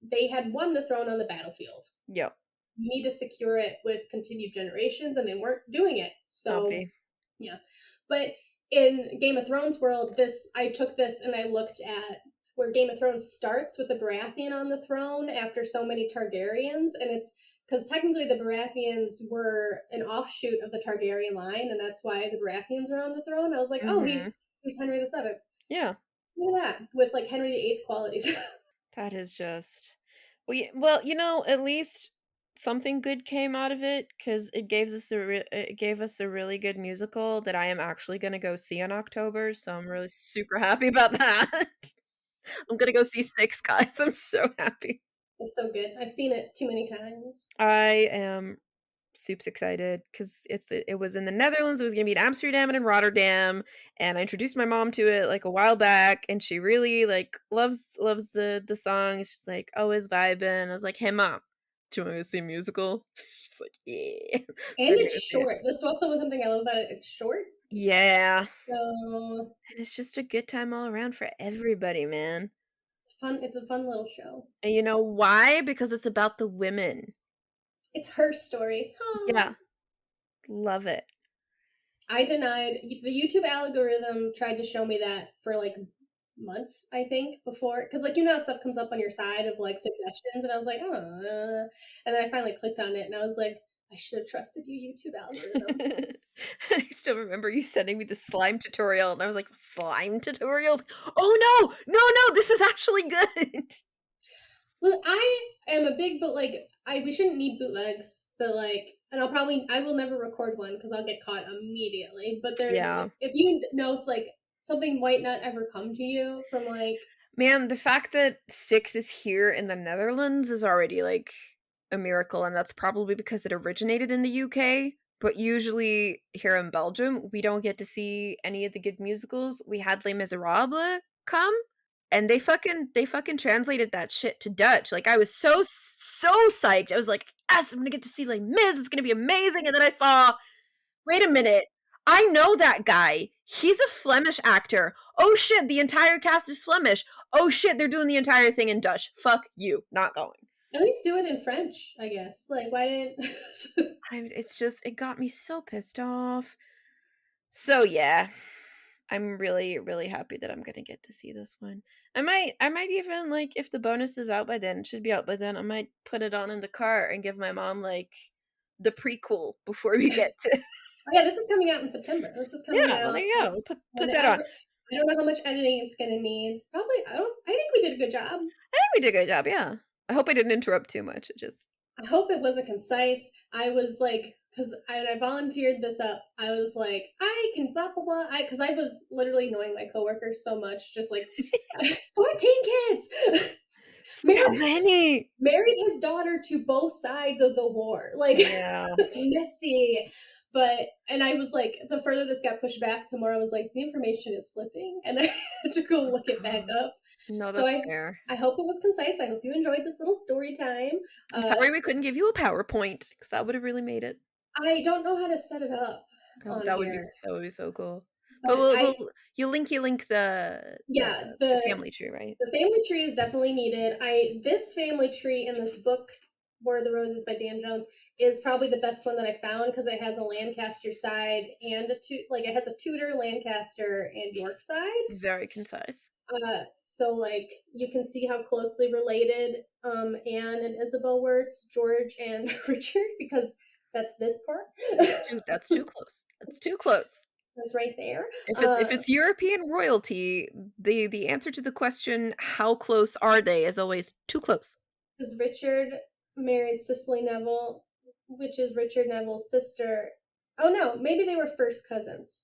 Speaker 1: they had won the throne on the battlefield.
Speaker 2: Yep.
Speaker 1: You need to secure it with continued generations, and they weren't doing it. So
Speaker 2: Obvi.
Speaker 1: yeah. But in Game of Thrones world, I took this and I looked at where Game of Thrones starts with the Baratheon on the throne after so many Targaryens, and it's because technically the Baratheons were an offshoot of the Targaryen line, and that's why the Baratheons are on the throne. I was like, oh,
Speaker 2: Mhm.
Speaker 1: he's Henry VII.
Speaker 2: Yeah.
Speaker 1: Look at that, with like Henry VIII qualities.
Speaker 2: That is just well, at least something good came out of it because it gave us a really good musical that I am actually gonna go see in October, so I'm really super happy about that. I'm gonna go see Six Guys, I'm so happy.
Speaker 1: It's so good. I've seen it too many times.
Speaker 2: I am Soup's excited because it was in the Netherlands, it was gonna be in Amsterdam and in Rotterdam, and I introduced my mom to it, like, a while back, and she really, like, loves the song, she's like, "Always vibing." I was like, "Hey, mom, do you wanna go see a musical?" She's like, "Yeah." So
Speaker 1: And
Speaker 2: we're
Speaker 1: it's
Speaker 2: gonna see it.
Speaker 1: short. That's also something I love about it. It's short.
Speaker 2: Yeah,
Speaker 1: So
Speaker 2: and it's just a good time all around for everybody, man.
Speaker 1: it's a fun little show.
Speaker 2: And you know why? Because it's about the women.
Speaker 1: It's her story.
Speaker 2: Yeah, love it.
Speaker 1: I denied the YouTube algorithm tried to show me that for like months, I think, before, because like how stuff comes up on your side of like suggestions, and I was like, oh, and then I finally clicked on it, and I was like, I should have trusted you, YouTube algorithm.
Speaker 2: I still remember you sending me the slime tutorial, and I was like, "Slime tutorials? Oh, no! No, no, this is actually good!"
Speaker 1: Well, I am a big, but like we shouldn't need bootlegs, but like, and I will never record one because I'll get caught immediately. But there's
Speaker 2: Yeah.
Speaker 1: if you know, like something might not ever come to you from like
Speaker 2: Man, the fact that 6 is here in the Netherlands is already, like, a miracle, and that's probably because it originated in the UK, but usually here in Belgium, we don't get to see any of the good musicals. We had Les Misérables come, and they fucking translated that shit to Dutch. Like, I was so psyched. I was like, "Yes, I'm gonna get to see Les Mis, it's gonna be amazing," and then I saw, "Wait a minute, I know that guy. He's a Flemish actor. Oh shit, the entire cast is Flemish. Oh shit, they're doing the entire thing in Dutch. Fuck you, not going."
Speaker 1: At least do it in French, I guess. Like, why didn't?
Speaker 2: It's just it got me so pissed off. So yeah, I'm really really happy that I'm gonna get to see this one. I might even like if the bonus is out by then, it should be out by then. I might put it on in the car and give my mom like the prequel before we get to.
Speaker 1: Oh yeah, this is coming out in September. This is coming
Speaker 2: Yeah, well there
Speaker 1: out,
Speaker 2: you go. We'll put
Speaker 1: and
Speaker 2: that on.
Speaker 1: I don't know how much editing it's gonna need. Probably, I don't. I think we did a good job.
Speaker 2: I think we did a good job. Yeah. I hope I didn't interrupt too much. It just
Speaker 1: I hope it wasn't concise. I was like, because when I volunteered this up, I was like, I can blah blah blah. Because I was literally annoying my coworkers so much, just like 14 kids.
Speaker 2: so
Speaker 1: Married,
Speaker 2: many.
Speaker 1: married his daughter to both sides of the war. Like
Speaker 2: Yeah.
Speaker 1: messy. But and I was like, the further this got pushed back, the more I was like, the information is slipping, and I had to go
Speaker 2: Oh
Speaker 1: look it back
Speaker 2: god.
Speaker 1: up.
Speaker 2: No,
Speaker 1: So
Speaker 2: that's fair.
Speaker 1: I hope it was concise. I hope you enjoyed this little story time.
Speaker 2: I'm
Speaker 1: Uh,
Speaker 2: sorry we couldn't give you a PowerPoint because that would have really made it.
Speaker 1: I don't know how to set it up
Speaker 2: Oh,
Speaker 1: on here,
Speaker 2: that would be so cool. But
Speaker 1: but
Speaker 2: you link
Speaker 1: yeah,
Speaker 2: the family tree, right?
Speaker 1: the family tree is definitely needed. This family tree in this book, War of the Roses by Dan Jones, is probably the best one that I found because it has a Lancaster side and like it has a Tudor, Lancaster, and York side.
Speaker 2: Very concise.
Speaker 1: So like you can see how closely related Anne and Isabel were to George and Richard because that's this part.
Speaker 2: That's too close. That's too close.
Speaker 1: That's right there.
Speaker 2: If it's European royalty, the answer to the question how close are they is always too close.
Speaker 1: Because Richard married Cicely Neville, which is Richard Neville's sister. Oh no, maybe they were first cousins.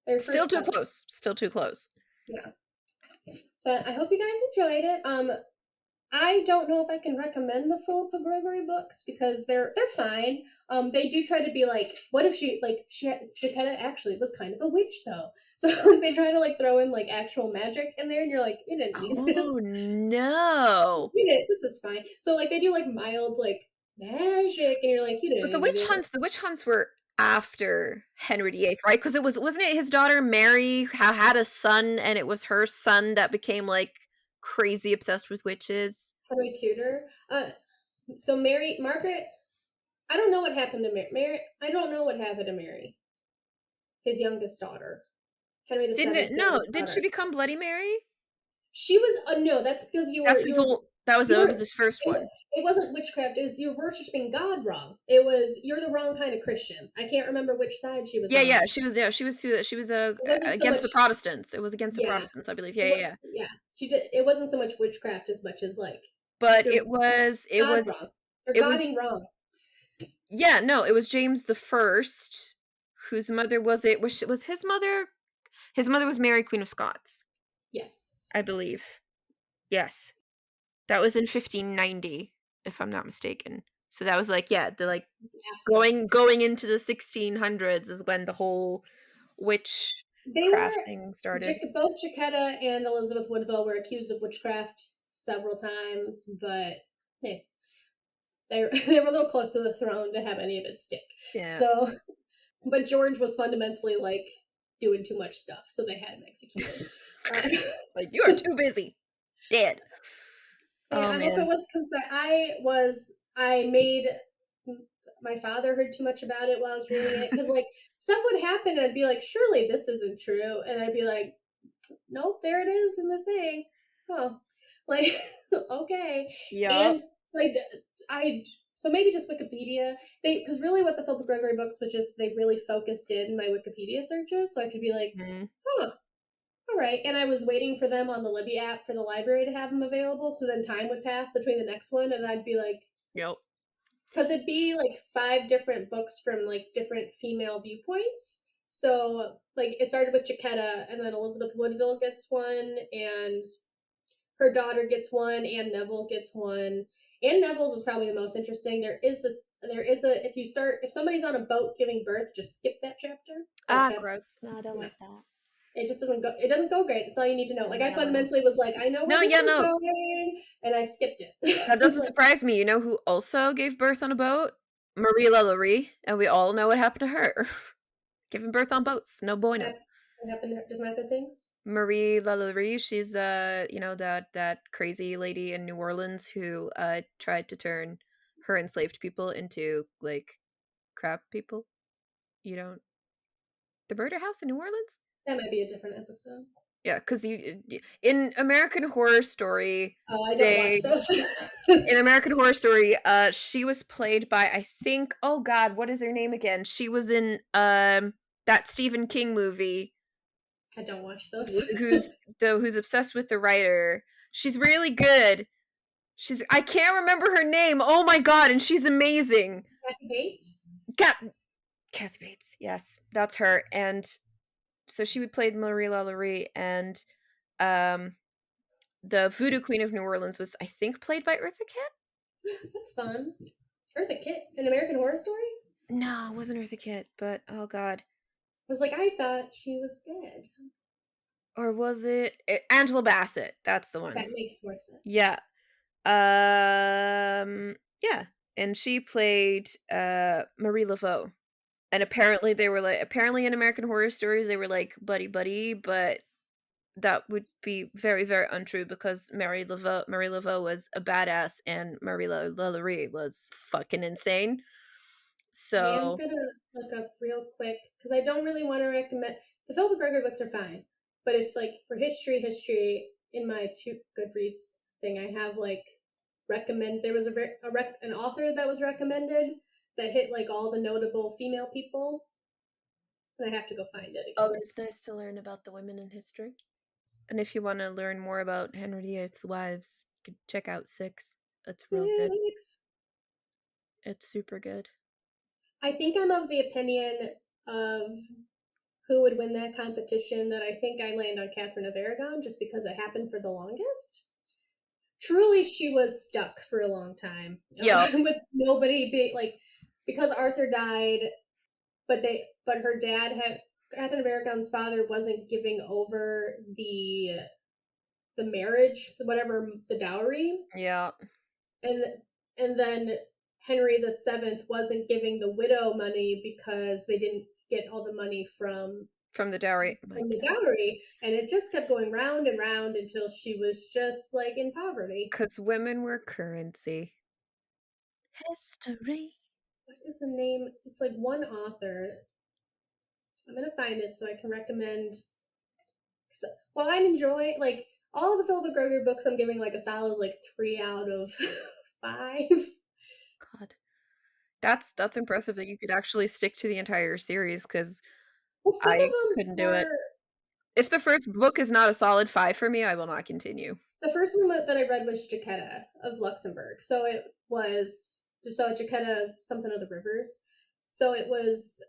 Speaker 1: They were
Speaker 2: Still
Speaker 1: first
Speaker 2: too
Speaker 1: cousins.
Speaker 2: close. Still too close.
Speaker 1: Yeah. But I hope you guys enjoyed it. I don't know if I can recommend the Philippa Gregory books because they're fine. They do try to be like, what if she kind of actually was kind of a witch though. So they try to like throw in like actual magic in there, and you're like, you didn't need this.
Speaker 2: Oh no.
Speaker 1: You did this is fine. So like they do like mild like magic, and you're like, you
Speaker 2: But
Speaker 1: didn't need it.
Speaker 2: the witch hunts were after Henry VIII, right? Because wasn't it his daughter Mary had a son, and it was her son that became like crazy obsessed with witches.
Speaker 1: Henry Tudor. So Margaret. I don't know what happened to Mary. I don't know what happened to Mary, his youngest daughter, Henry the
Speaker 2: Didn't it?
Speaker 1: Seventh's
Speaker 2: No,
Speaker 1: youngest
Speaker 2: didn't she
Speaker 1: daughter.
Speaker 2: become Bloody Mary?
Speaker 1: She was no. That's because
Speaker 2: That's his old. That
Speaker 1: you
Speaker 2: it
Speaker 1: were.
Speaker 2: was his first one.
Speaker 1: It wasn't witchcraft. It was you were worshiping God wrong. It was you're the wrong kind of Christian. I can't remember which side she was
Speaker 2: Yeah,
Speaker 1: on.
Speaker 2: yeah, she was
Speaker 1: It wasn't so
Speaker 2: against
Speaker 1: much.
Speaker 2: the Protestants. It was against the
Speaker 1: Yeah,
Speaker 2: Protestants, I believe. Yeah, yeah, yeah.
Speaker 1: yeah. She did. It wasn't so much witchcraft as much as like
Speaker 2: But
Speaker 1: you're God wrong. You're
Speaker 2: it was
Speaker 1: Godding wrong.
Speaker 2: yeah, no, it was James the First, whose mother was it was his mother? His mother was Mary, Queen of Scots,
Speaker 1: Yes.
Speaker 2: I believe. Yes. That was in 1590, if I'm not mistaken. So that was like, yeah, the like
Speaker 1: After.
Speaker 2: going into the 1600s is when the whole
Speaker 1: They
Speaker 2: witchcraft
Speaker 1: were
Speaker 2: thing started.
Speaker 1: Both Jacquetta and Elizabeth Woodville were accused of witchcraft several times, but hey, they were a little close to the throne to have any of it stick.
Speaker 2: Yeah.
Speaker 1: So, but George was fundamentally like doing too much stuff, so they had him executed.
Speaker 2: Like, you are too busy. Dead.
Speaker 1: Yeah,
Speaker 2: Oh
Speaker 1: I hope it
Speaker 2: man.
Speaker 1: was concise. I made my father heard too much about it while I was reading it because like stuff would happen and I'd be like, surely this isn't true, and I'd be like, nope, there it is in the thing. Oh, like okay,
Speaker 2: Yup.
Speaker 1: and so I so maybe just Wikipedia. Because really what the Philip Gregory books was just they really focused in my Wikipedia searches, so I could be like,
Speaker 2: Mhm.
Speaker 1: huh, all right. And I was waiting for them on the Libby app for the library to have them available. So then time would pass between the next one, and I'd be like,
Speaker 2: Yep.
Speaker 1: because it'd be like 5 different books from like different female viewpoints. So like it started with Jacquetta, and then Elizabeth Woodville gets one, and her daughter gets one, and Neville gets one. And Neville's is probably the most interesting. There is a if somebody's on a boat giving birth, just skip that chapter. That
Speaker 2: Ah,
Speaker 1: chapter.
Speaker 2: gross. No, I don't
Speaker 1: Yeah.
Speaker 2: like that.
Speaker 1: It just doesn't go great. That's all you need to know. Like I
Speaker 2: No.
Speaker 1: fundamentally was like, I know where
Speaker 2: No,
Speaker 1: this
Speaker 2: yeah,
Speaker 1: is
Speaker 2: no.
Speaker 1: going, and I skipped it.
Speaker 2: That
Speaker 1: It's
Speaker 2: doesn't
Speaker 1: like
Speaker 2: surprise me. You know who also gave birth on a boat? Marie LaLaurie, and we all know what happened to her. Giving birth on boats. No bueno.
Speaker 1: what happened does not good things.
Speaker 2: Marie LaLaurie, she's that crazy lady in New Orleans who tried to turn her enslaved people into like crab people. You don't the murder house in New Orleans?
Speaker 1: That might be a different episode.
Speaker 2: Yeah, because in American Horror Story,
Speaker 1: Oh, I don't watch
Speaker 2: they
Speaker 1: those.
Speaker 2: in American Horror Story, she was played by I think oh god, what is her name again? She was in that Stephen King movie
Speaker 1: I don't watch those.
Speaker 2: who's obsessed with the writer. She's really good. I can't remember her name. Oh my god, and she's amazing.
Speaker 1: Kathy Bates.
Speaker 2: Cat Kathy Bates. Yes, that's her. And so she would play Marie LaLaurie, and um the Voodoo Queen of New Orleans was I think played by Eartha Kitt.
Speaker 1: That's fun. Eartha Kitt, an American Horror Story.
Speaker 2: No, it wasn't Eartha Kitt, but oh god.
Speaker 1: I was like, I thought she was dead.
Speaker 2: Or was Angela Bassett? That's the
Speaker 1: That
Speaker 2: one.
Speaker 1: makes more sense.
Speaker 2: Yeah. Yeah. And she played Marie Laveau. And apparently in American Horror Stories they were like buddy buddy, but that would be very, very untrue because Marie Laveau was a badass and Marie LaLaurie was fucking insane.
Speaker 1: I am
Speaker 2: So
Speaker 1: gonna look up real quick because I don't really want to recommend. The Philip McGregor books are fine, but if like for history in my two Goodreads thing, I have like recommend. There was an author that was recommended that hit like all the notable female people, and I have to go find it again.
Speaker 2: always nice to learn about the women in history. And if you want to learn more about Henry VIII's wives, you can check out Six. It's real good.
Speaker 1: Six.
Speaker 2: It's super good.
Speaker 1: I think I'm of the opinion of who would win that competition that I think I land on Catherine of Aragon just because it happened for the longest. Truly, she was stuck for a long time
Speaker 2: Yo,
Speaker 1: with nobody be like because Arthur died, but her dad had Catherine of Aragon's father wasn't giving over the marriage, whatever the dowry,
Speaker 2: yeah,
Speaker 1: and then Henry VII wasn't giving the widow money because they didn't get all the money
Speaker 2: from the dowry. Oh my
Speaker 1: from the
Speaker 2: god.
Speaker 1: dowry, and it just kept going round and round until she was just like in poverty.
Speaker 2: Because women were currency. History.
Speaker 1: What is the name? It's like one author. I'm gonna find it so I can recommend. Well, I'm enjoying like all the Philip McGregor books. I'm giving like a solid like 3 out of 5.
Speaker 2: God. That's impressive that you could actually stick to the entire series because
Speaker 1: Well, some of
Speaker 2: I
Speaker 1: them
Speaker 2: couldn't do it.
Speaker 1: were
Speaker 2: If the first book is not a solid 5 for me, I will not continue.
Speaker 1: the first one that I read was Jaquetta of Luxembourg. So Jaquetta something of the rivers. So it was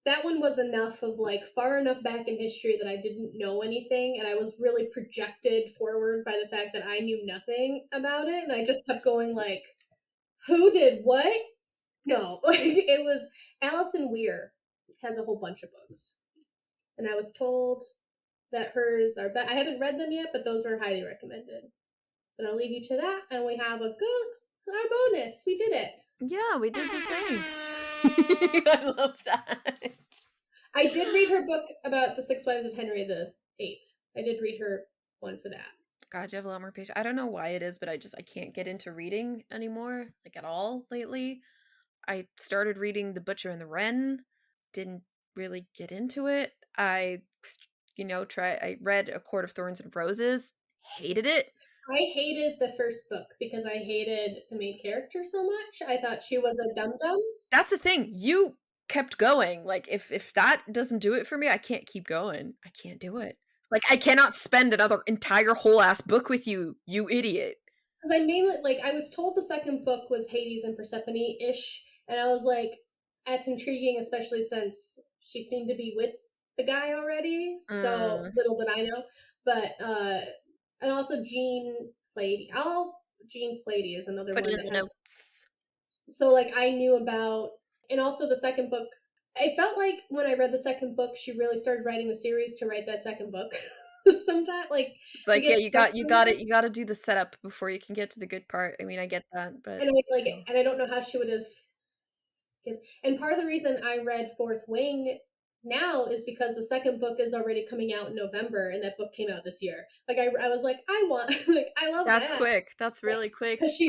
Speaker 1: that one was enough of like far enough back in history that I didn't know anything, and I was really projected forward by the fact that I knew nothing about it, and I just kept going like, who did what? No, like it was Alison Weir has a whole bunch of books, and I was told that hers are. I haven't read them yet, but those are highly recommended. But I'll leave you to that, and we have a good our bonus. We did it.
Speaker 2: Yeah, we did the thing. I love that.
Speaker 1: I did read her book about the Six Wives of Henry the Eighth. I did read her one for that.
Speaker 2: God, you have a lot more patience. I don't know why it is, but I can't get into reading anymore, like at all lately. I started reading The Butcher and the Wren, didn't really get into it. I read A Court of Thorns and Roses, hated it.
Speaker 1: I hated the first book because I hated the main character so much. I thought she was a dum dum.
Speaker 2: That's the thing. You kept going. Like if that doesn't do it for me, I can't keep going. I can't do it. Like I cannot spend another entire whole ass book with you, you idiot.
Speaker 1: Because I mainly like I was told the second book was Hades and Persephone ish, and I was like, that's intriguing, especially since she seemed to be with the guy already. So
Speaker 2: Mm.
Speaker 1: little did I know, but and also Jean Plady is another
Speaker 2: Put it
Speaker 1: one
Speaker 2: in
Speaker 1: that
Speaker 2: the
Speaker 1: has.
Speaker 2: notes.
Speaker 1: So like I knew about, and also the second book. I felt like when I read the second book, she really started writing the series to write that second book. Sometimes like
Speaker 2: It's
Speaker 1: you
Speaker 2: like, yeah,
Speaker 1: get stuck in it,
Speaker 2: you gotta do the setup before you can get to the good part. I mean, I get that, but
Speaker 1: and I like,
Speaker 2: still.
Speaker 1: and I don't know how she would have skipped. And part of the reason I read Fourth Wing now is because the second book is already coming out in November, and that book came out this year. Like I was like, I want, like I love
Speaker 2: That's
Speaker 1: that
Speaker 2: quick. That's really quick.
Speaker 1: because she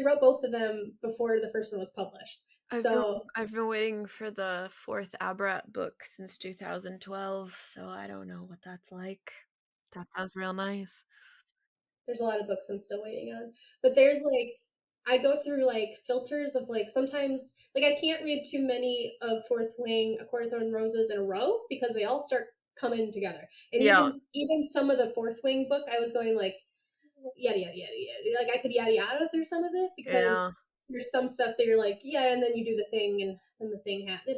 Speaker 1: wrote both of them before the first one was published. So
Speaker 2: I've been waiting for the 4th Abrat book since 2012, so I don't know what that's like. That sounds real nice.
Speaker 1: there's a lot of books I'm still waiting on. But there's like I go through like filters of like sometimes like I can't read too many of Fourth Wing, A Court of Thorn Roses in a row because they all start coming together. And
Speaker 2: Yeah,
Speaker 1: even some of the Fourth Wing book, I was going like yada yada yada yada. Like I could yada yada through some of it
Speaker 2: yeah.
Speaker 1: because there's some stuff that you're like yeah, and then you do the thing and then the thing happens,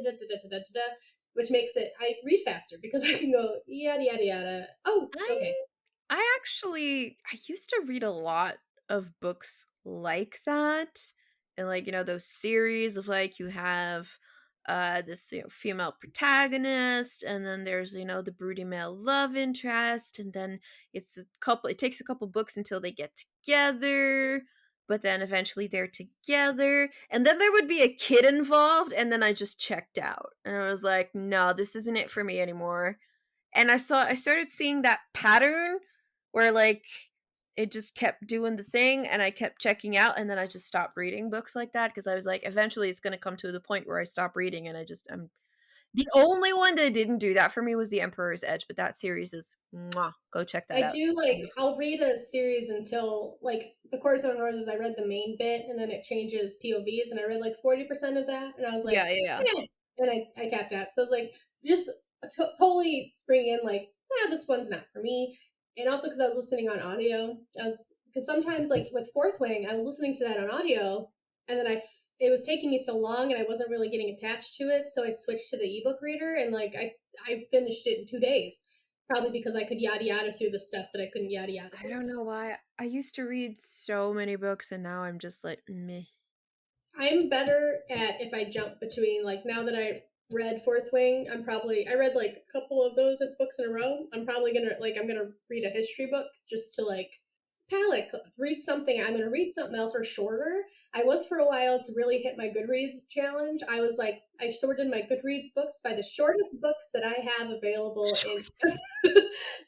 Speaker 1: which makes it I read faster because I can go yada yada yada. Oh, okay.
Speaker 2: I I used to read a lot of books like that. And like, those series of like you have this, female protagonist, and then there's, the broody male love interest, and then it takes a couple books until they get together, but then eventually they're together, and then there would be a kid involved, and then I just checked out. And I was like, no, this isn't it for me anymore. And I started seeing that pattern where like it just kept doing the thing, and I kept checking out, and then I just stopped reading books like that because I was like eventually it's going to come to the point where I stop reading, and I'm the only one that didn't do that for me was The Emperor's Edge, but that series is mwah, go check that
Speaker 1: I
Speaker 2: out.
Speaker 1: do
Speaker 2: It's
Speaker 1: like
Speaker 2: beautiful.
Speaker 1: I'll read a series until like the Court of Thorn Roses. I read the main bit and then it changes POVs, and I read like 40% of that, and I was like,
Speaker 2: Yeah, yeah, yeah.
Speaker 1: eh, and I tapped out. So I was like, just totally spring in like, this one's not for me, and also because I was listening on audio, I was because sometimes like with Fourth Wing, I was listening to that on audio, and then it was taking me so long, and I wasn't really getting attached to it, so I switched to the ebook reader, and like I finished it in 2 days. Probably because I could yada yada through the stuff that I couldn't yada yada
Speaker 2: I
Speaker 1: through.
Speaker 2: don't know why. I used to read so many books, and now I'm just like meh.
Speaker 1: I'm better at if I jump between like now that I read Fourth Wing, I read like a couple of those books in a row. I'm gonna read a history book just to like read something. I'm gonna read something else or shorter. I was for a while to really hit my Goodreads challenge. I was like I sorted my Goodreads books by the shortest books that I have available in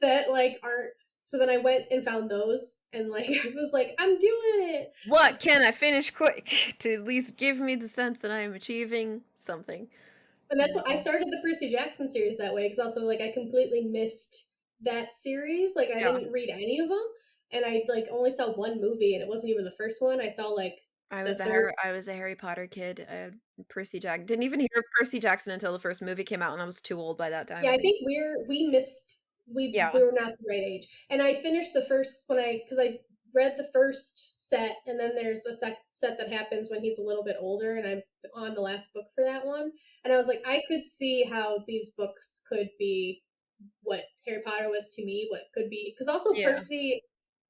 Speaker 1: that like aren't. So then I went and found those, and like I was like, I'm doing it.
Speaker 2: What can I finish quick to at least give me the sense that I am achieving something?
Speaker 1: And that's what I
Speaker 2: No.
Speaker 1: started the Percy Jackson series that way because also like I completely missed that series. Like I
Speaker 2: Yeah.
Speaker 1: didn't read any of them, and I like only saw one movie, and it wasn't even the first one. I saw like the third.
Speaker 2: I was a Harry Potter kid. Percy Jack didn't even hear of Percy Jackson until the first movie came out, and I was too old by that time,
Speaker 1: Yeah,
Speaker 2: I
Speaker 1: I
Speaker 2: think.
Speaker 1: think we missed
Speaker 2: Yeah.
Speaker 1: we were not the right age. And I finished the first when I because I read the first set, and then there's a set that happens when he's a little bit older, and I'm on the last book for that one. And I was like, I could see how these books could be what Harry Potter was to me, what could be because also
Speaker 2: Yeah.
Speaker 1: Percy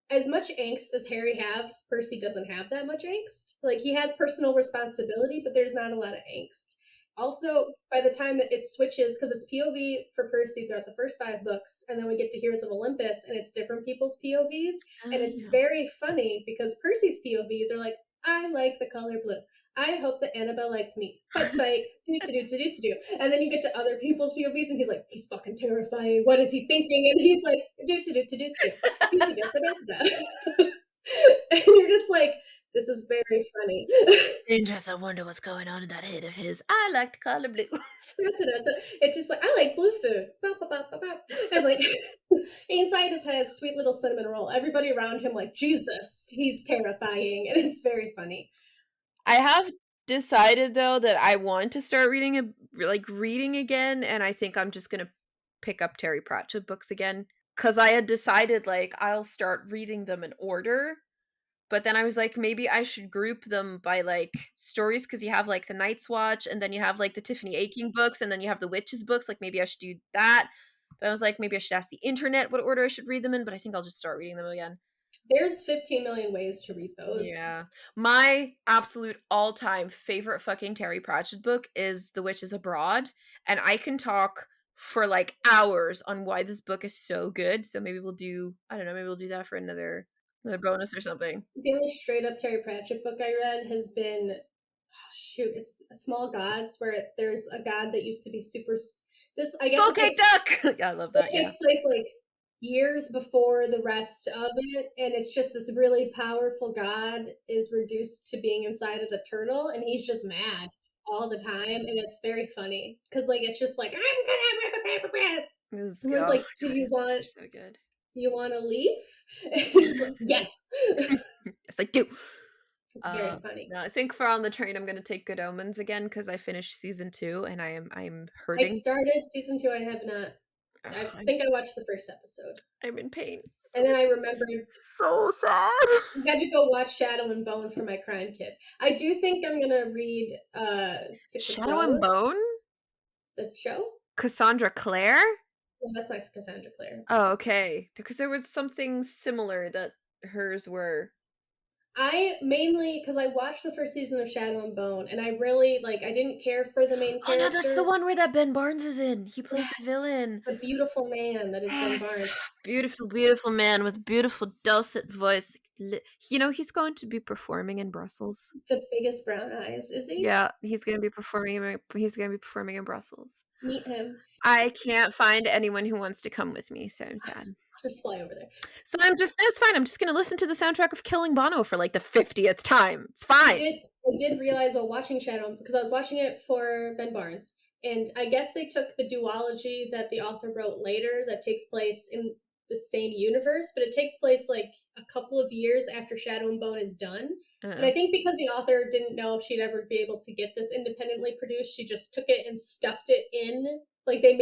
Speaker 1: as much angst as Harry has, Percy doesn't have that much angst. Like he has personal responsibility, but there's not a lot of angst. Also, by the time that it switches, because it's POV for Percy throughout the first 5 books, and then we get to Heroes of Olympus, and it's different people's POVs, and it's
Speaker 2: Yeah.
Speaker 1: very funny because Percy's POVs are like, I like the color blue. I hope that Annabelle likes me. Fight, fight, do to do to do to do. And then you get to other people's POVs, and he's like, he's fucking terrifying. What is he thinking? And he's like, do to do to do to do to do to do to do. And you're just like, this is very funny.
Speaker 2: Dangerous, I wonder what's going on in that head of his. I like the color blue.
Speaker 1: It's just like I like blue food. And like inside his head, sweet little cinnamon roll. Everybody around him like Jesus, he's terrifying, and it's very funny.
Speaker 2: I have decided though that I want to start reading again, and I think I'm just gonna pick up Terry Pratchett books again. Cause I had decided like I'll start reading them in order. But then I was like, maybe I should group them by like stories because you have like the Night's Watch, and then you have like the Tiffany Aching books, and then you have the Witches books. Like maybe I should do that. But I was like, maybe I should ask the internet what order I should read them in, but I think I'll just start reading them again.
Speaker 1: There's 15 million ways to read those.
Speaker 2: Yeah. My absolute all-time favorite fucking Terry Pratchett book is The Witches Abroad, and I can talk for like hours on why this book is so good. So maybe we'll do, I don't know, maybe we'll do that for another bonus or something.
Speaker 1: The only straight up Terry Pratchett book I read has been, oh, shoot, it's Small Gods, where there's a god that used to be super. This, I guess
Speaker 2: Soul Cake Duck. Yeah, I love
Speaker 1: it
Speaker 2: that. Yeah.
Speaker 1: takes place like years before the rest of it, and it's just this really powerful god is reduced to being inside of a turtle, and he's just mad all the time, and it's very funny because like it's just like I'm gonna.
Speaker 2: This is,
Speaker 1: Everyone's
Speaker 2: oh
Speaker 1: like,
Speaker 2: god, his books are so good.
Speaker 1: do you want to leave? And he's like, yes.
Speaker 2: Yes, I do.
Speaker 1: It's very funny.
Speaker 2: No, I think for On the Train, I'm gonna take Good Omens again because I finished season 2 and I'm
Speaker 1: I
Speaker 2: hurting.
Speaker 1: started season 2. I have not. I
Speaker 2: Ugh,
Speaker 1: think I watched the first episode,
Speaker 2: I'm in pain.
Speaker 1: and then I
Speaker 2: This is
Speaker 1: remembered
Speaker 2: so sad.
Speaker 1: I had to go watch Shadow and Bone for my crime kids. I do think I'm gonna read Six of
Speaker 2: Shadow and
Speaker 1: Crows,
Speaker 2: Bone?
Speaker 1: the show.
Speaker 2: Cassandra Clare?
Speaker 1: Well, that's not Cassandra Clare.
Speaker 2: Oh, okay. Because there was something similar that hers were.
Speaker 1: I mainly because I watched the first season of Shadow and Bone, and I really like. I didn't care for the main
Speaker 2: Oh no, that's the
Speaker 1: character.
Speaker 2: one where that Ben Barnes is in. He plays the
Speaker 1: Yes,
Speaker 2: villain.
Speaker 1: the beautiful man that is Ben
Speaker 2: Yes.
Speaker 1: Barnes,
Speaker 2: Beautiful, beautiful man with beautiful dulcet voice. You know, he's going to be performing in Brussels.
Speaker 1: the biggest brown eyes. Is he?
Speaker 2: Yeah, he's going to be performing. He's going to be performing in Brussels.
Speaker 1: Meet him.
Speaker 2: I can't find anyone who wants to come with me, so I'm sad.
Speaker 1: I'll just fly over there.
Speaker 2: So it's fine. I'm just going to listen to the soundtrack of Killing Bono for like the 50th time. It's fine.
Speaker 1: I did realize while watching Shadow, because I was watching it for Ben Barnes, and I guess they took the duology that the author wrote later that takes place in the same universe, but it takes place like a couple of years after Shadow and Bone is done. And I think because the author didn't know if she'd ever be able to get this independently produced, she just took it and stuffed it in. Like they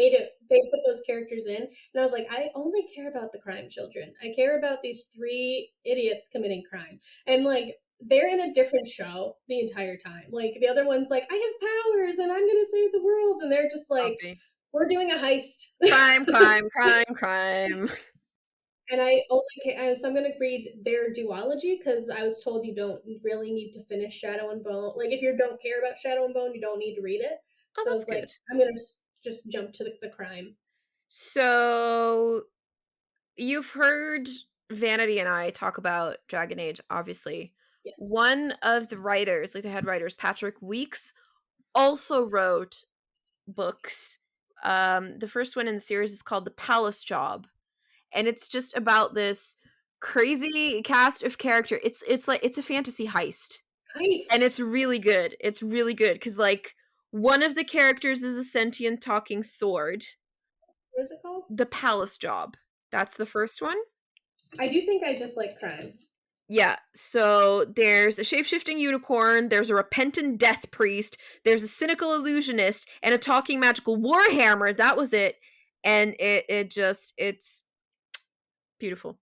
Speaker 1: put those characters in. And I was like, I only care about the crime children. I care about these 3 idiots committing crime. And like, they're in a different show the entire time. Like the other one's like, I have powers and I'm gonna save the world, and they're just like, we're doing a heist.
Speaker 2: Crime, crime, crime, crime.
Speaker 1: And so I'm gonna read their duology because I was told you don't really need to finish Shadow and Bone. Like if you don't care about Shadow and Bone, you don't need to read it.
Speaker 2: Oh,
Speaker 1: So I
Speaker 2: that's
Speaker 1: was like,
Speaker 2: good.
Speaker 1: I'm gonna just jump to the crime.
Speaker 2: So you've heard Vanity and I talk about Dragon Age, obviously.
Speaker 1: Yes.
Speaker 2: One of the writers, like the head writers, Patrick Weeks, also wrote books. The first one in the series is called The Palace Job, and it's just about this crazy cast of character. It's like it's a fantasy heist. And it's really good. It's really good because like one of the characters is a sentient talking sword.
Speaker 1: What is it called?
Speaker 2: The Palace Job. That's the first one.
Speaker 1: I do think I just like crime.
Speaker 2: Yeah, so there's a shapeshifting unicorn, there's a repentant death priest, there's a cynical illusionist, and a talking magical warhammer. That was it. And it's beautiful.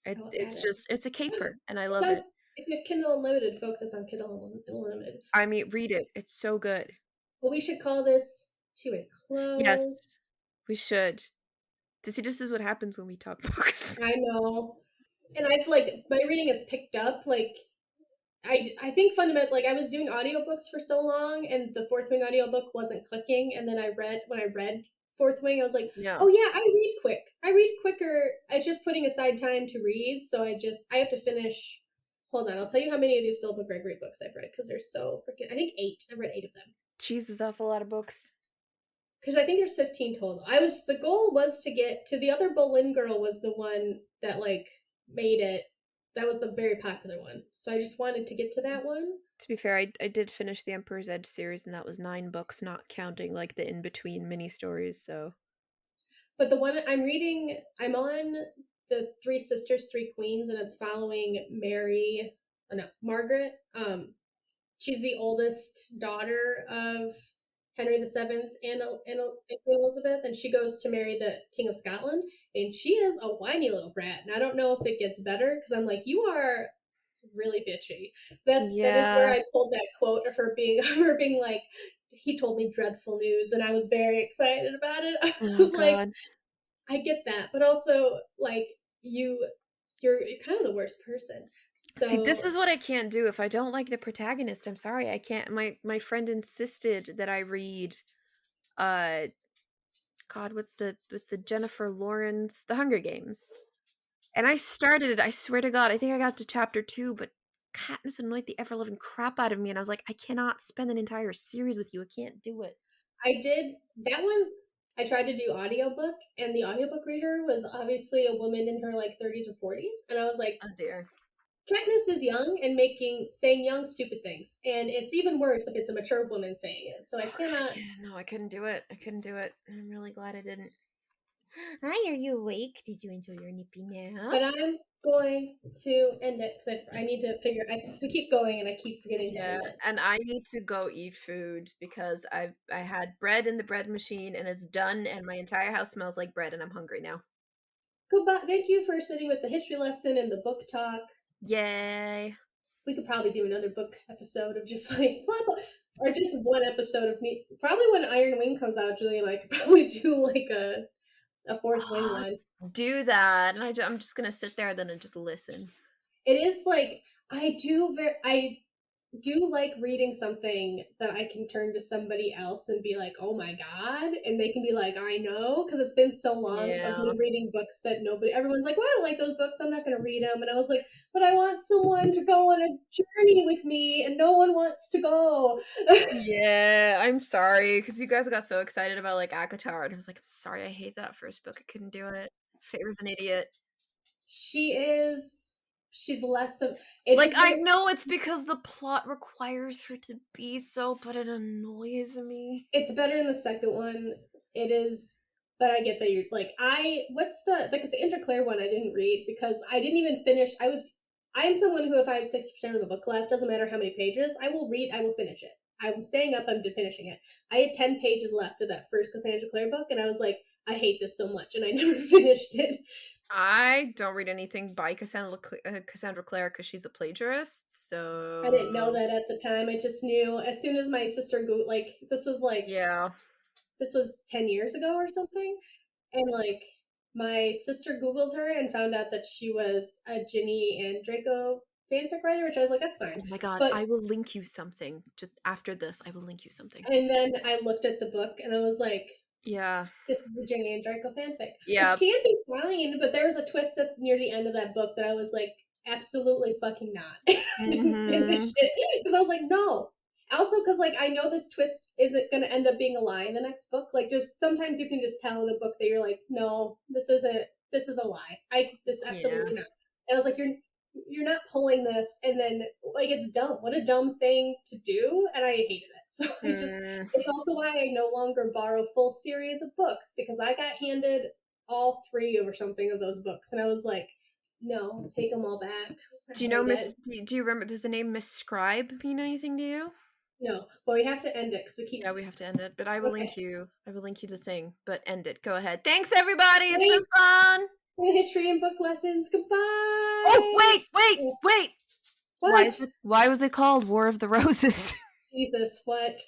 Speaker 2: It's a caper, and I love it.
Speaker 1: If you have Kindle Unlimited, folks, it's on Kindle Unlimited.
Speaker 2: I mean, read it. It's so good.
Speaker 1: Well, we should call this to a close.
Speaker 2: Yes, we should. This is what happens when we talk books.
Speaker 1: I know. And I've like my reading has picked up. Like I think fundamentally, like I was doing audiobooks for so long, and the Fourth Wing audiobook wasn't clicking. And then when I read Fourth Wing, I was like, oh yeah, I read quick. I read quicker. It's just putting aside time to read. So I have to finish. Hold on, I'll tell you how many of these Philip Gregory books I've read because there's so freaking. I think 8. I've read 8 of them.
Speaker 2: Jesus, that's a lot of books.
Speaker 1: Because I think there's 15 total. The goal was to get to the other Boleyn girl was the one that like made it. That was the very popular one. So I just wanted to get to that one.
Speaker 2: To be fair, I did finish the Emperor's Edge series, and that was 9 books, not counting like the in-between mini stories. So,
Speaker 1: but the one I'm reading, I'm on the Three Sisters, Three Queens, and it's following Margaret. She's the oldest daughter of Henry VII and Elizabeth, and she goes to marry the King of Scotland, and she is a whiny little brat. And I don't know if it gets better because I'm like, you are really bitchy. That is where I pulled that quote of her being like, he told me dreadful news, and I was very excited about it. I
Speaker 2: Oh
Speaker 1: was like,
Speaker 2: god.
Speaker 1: I get that, but also like you, you're kind of the worst person.
Speaker 2: See, this
Speaker 1: So
Speaker 2: is what I can't do. If I don't like the protagonist, I'm sorry, I can't. My friend insisted that I read uh God, what's the Jennifer Lawrence The Hunger Games. And I started it, I swear to God, I think I got to chapter 2, but Katniss annoyed the ever living crap out of me and I was like, I cannot spend an entire series with you. I can't do it.
Speaker 1: I did that one. I tried to do audiobook, and the audiobook reader was obviously a woman in her like 30s or 40s, and I was like,
Speaker 2: Oh dear.
Speaker 1: Katniss is young and making saying young stupid things, and it's even worse if it's a mature woman saying it. So I cannot.
Speaker 2: Yeah, no, I couldn't do it. I couldn't do it. I'm really glad I didn't. Hi, are you awake? Did you enjoy your nippy nap?
Speaker 1: But I'm going to end it because I need to figure. I keep going and I keep forgetting to
Speaker 2: Yeah,
Speaker 1: end it.
Speaker 2: and I need to go eat food because I had bread in the bread machine and it's done and my entire house smells like bread and I'm hungry now.
Speaker 1: Goodbye. Thank you for sitting with the history lesson and the book talk.
Speaker 2: Yay.
Speaker 1: We could probably do another book episode of just like blah, blah, or just one episode of me. Probably when Iron Wing comes out, Julie and I could probably do like a fourth wing
Speaker 2: Ah,
Speaker 1: one.
Speaker 2: do that. And I'm just gonna sit there then and just listen.
Speaker 1: It is like I do like reading something that I can turn to somebody else and be like, "Oh my god," and they can be like, "I know," because it's been so long of
Speaker 2: Yeah.
Speaker 1: me reading books that nobody, everyone's like, "Well, I don't like those books. I'm not going to read them." And I was like, "But I want someone to go on a journey with me, and no one wants to go."
Speaker 2: Yeah, I'm sorry because you guys got so excited about like Akatar, and I was like, I'm sorry, I hate that first book. I couldn't do it. Favor's an idiot.
Speaker 1: She is. She's less of. It
Speaker 2: Like
Speaker 1: is
Speaker 2: I
Speaker 1: very.
Speaker 2: know it's because the plot requires her to be so, but it annoys me.
Speaker 1: It's better in the second one. It is, but I get that you're like I. What's the like the Sandra Clare one? I didn't read because I didn't even finish. I was. I am someone who, if I have 60% of the book left, doesn't matter how many pages, I will read. I will finish it. I'm staying up. I'm finishing it. I had 10 pages left of that first Cassandra Clare book, and I was like, I hate this so much, and I never finished it.
Speaker 2: I don't read anything by Cassandra Clare because she's a plagiarist.
Speaker 1: I didn't know
Speaker 2: So
Speaker 1: that at the time. I just knew as soon as my sister go like
Speaker 2: yeah,
Speaker 1: this was 10 years ago or something. And like my sister Googled her and found out that she was a Ginny and Draco fanfic writer, which I was like, that's fine.
Speaker 2: oh my god,
Speaker 1: But
Speaker 2: I will link you something. Just after this, I will link you something.
Speaker 1: and then I looked at the book and I was like,
Speaker 2: Yeah,
Speaker 1: this is a Ginny and Draco fanfic, which
Speaker 2: yeah.
Speaker 1: can be fine, but there was a twist at near the end of that book that I was like, absolutely fucking not. I didn't finish
Speaker 2: Mm-hmm.
Speaker 1: it because I was like, no. Also, because like I know this twist isn't going to end up being a lie in the next book. Like, just sometimes you can just tell in a book that you're like, no, this isn't. This is a lie. This
Speaker 2: Yeah.
Speaker 1: absolutely not. And I was like, you're not pulling this, and then like it's dumb. What a dumb thing to do, and I hated it. So I just.
Speaker 2: Mm.
Speaker 1: It's also why I no longer borrow full series of books because I got handed all three or something of those books, and I was like, no, take them all back.
Speaker 2: Do you
Speaker 1: I
Speaker 2: know
Speaker 1: get
Speaker 2: Miss? Do you remember? Does the name Miss Scribe mean anything to you?
Speaker 1: no, but we have to end it because we keep.
Speaker 2: Yeah, we have to end it, but I will link
Speaker 1: Okay,
Speaker 2: you. I will link you the thing, but end it. Go ahead. Thanks, everybody. It's been
Speaker 1: thanks
Speaker 2: fun.
Speaker 1: for the history and book lessons.
Speaker 2: Oh,
Speaker 1: Goodbye.
Speaker 2: wait, wait, wait. Why
Speaker 1: What?
Speaker 2: is it? Why was it called War of the Roses?
Speaker 1: Jesus, what?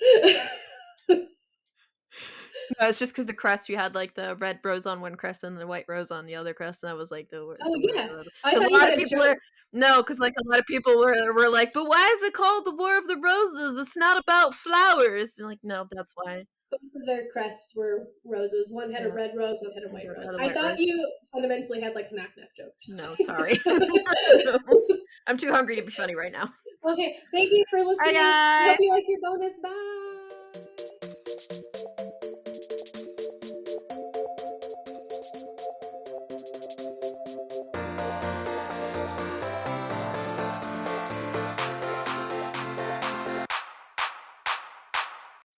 Speaker 2: No, it's just because the crest you had like the red rose on one crest and the white rose on the other crest, and that was like the
Speaker 1: Oh
Speaker 2: War of
Speaker 1: yeah,
Speaker 2: the Roses.
Speaker 1: I
Speaker 2: Because
Speaker 1: thought
Speaker 2: a
Speaker 1: you
Speaker 2: lot
Speaker 1: had
Speaker 2: of
Speaker 1: a
Speaker 2: people
Speaker 1: joke.
Speaker 2: are no, because like a lot of people were like, but why is it called the War of the Roses? It's not about flowers. And like, no, that's why.
Speaker 1: Both of their crests were roses. One had a
Speaker 2: Yeah,
Speaker 1: red rose, one had a
Speaker 2: and
Speaker 1: white
Speaker 2: the other
Speaker 1: rose.
Speaker 2: had a
Speaker 1: I
Speaker 2: white
Speaker 1: thought
Speaker 2: rose.
Speaker 1: you fundamentally had like a knock knock joke
Speaker 2: No,
Speaker 1: or
Speaker 2: sorry.
Speaker 1: something.
Speaker 2: No. I'm too hungry to be funny right now.
Speaker 1: Okay, thank you for
Speaker 2: Bye,
Speaker 1: listening. I hope
Speaker 2: guys.
Speaker 1: you liked your bonus. Bye.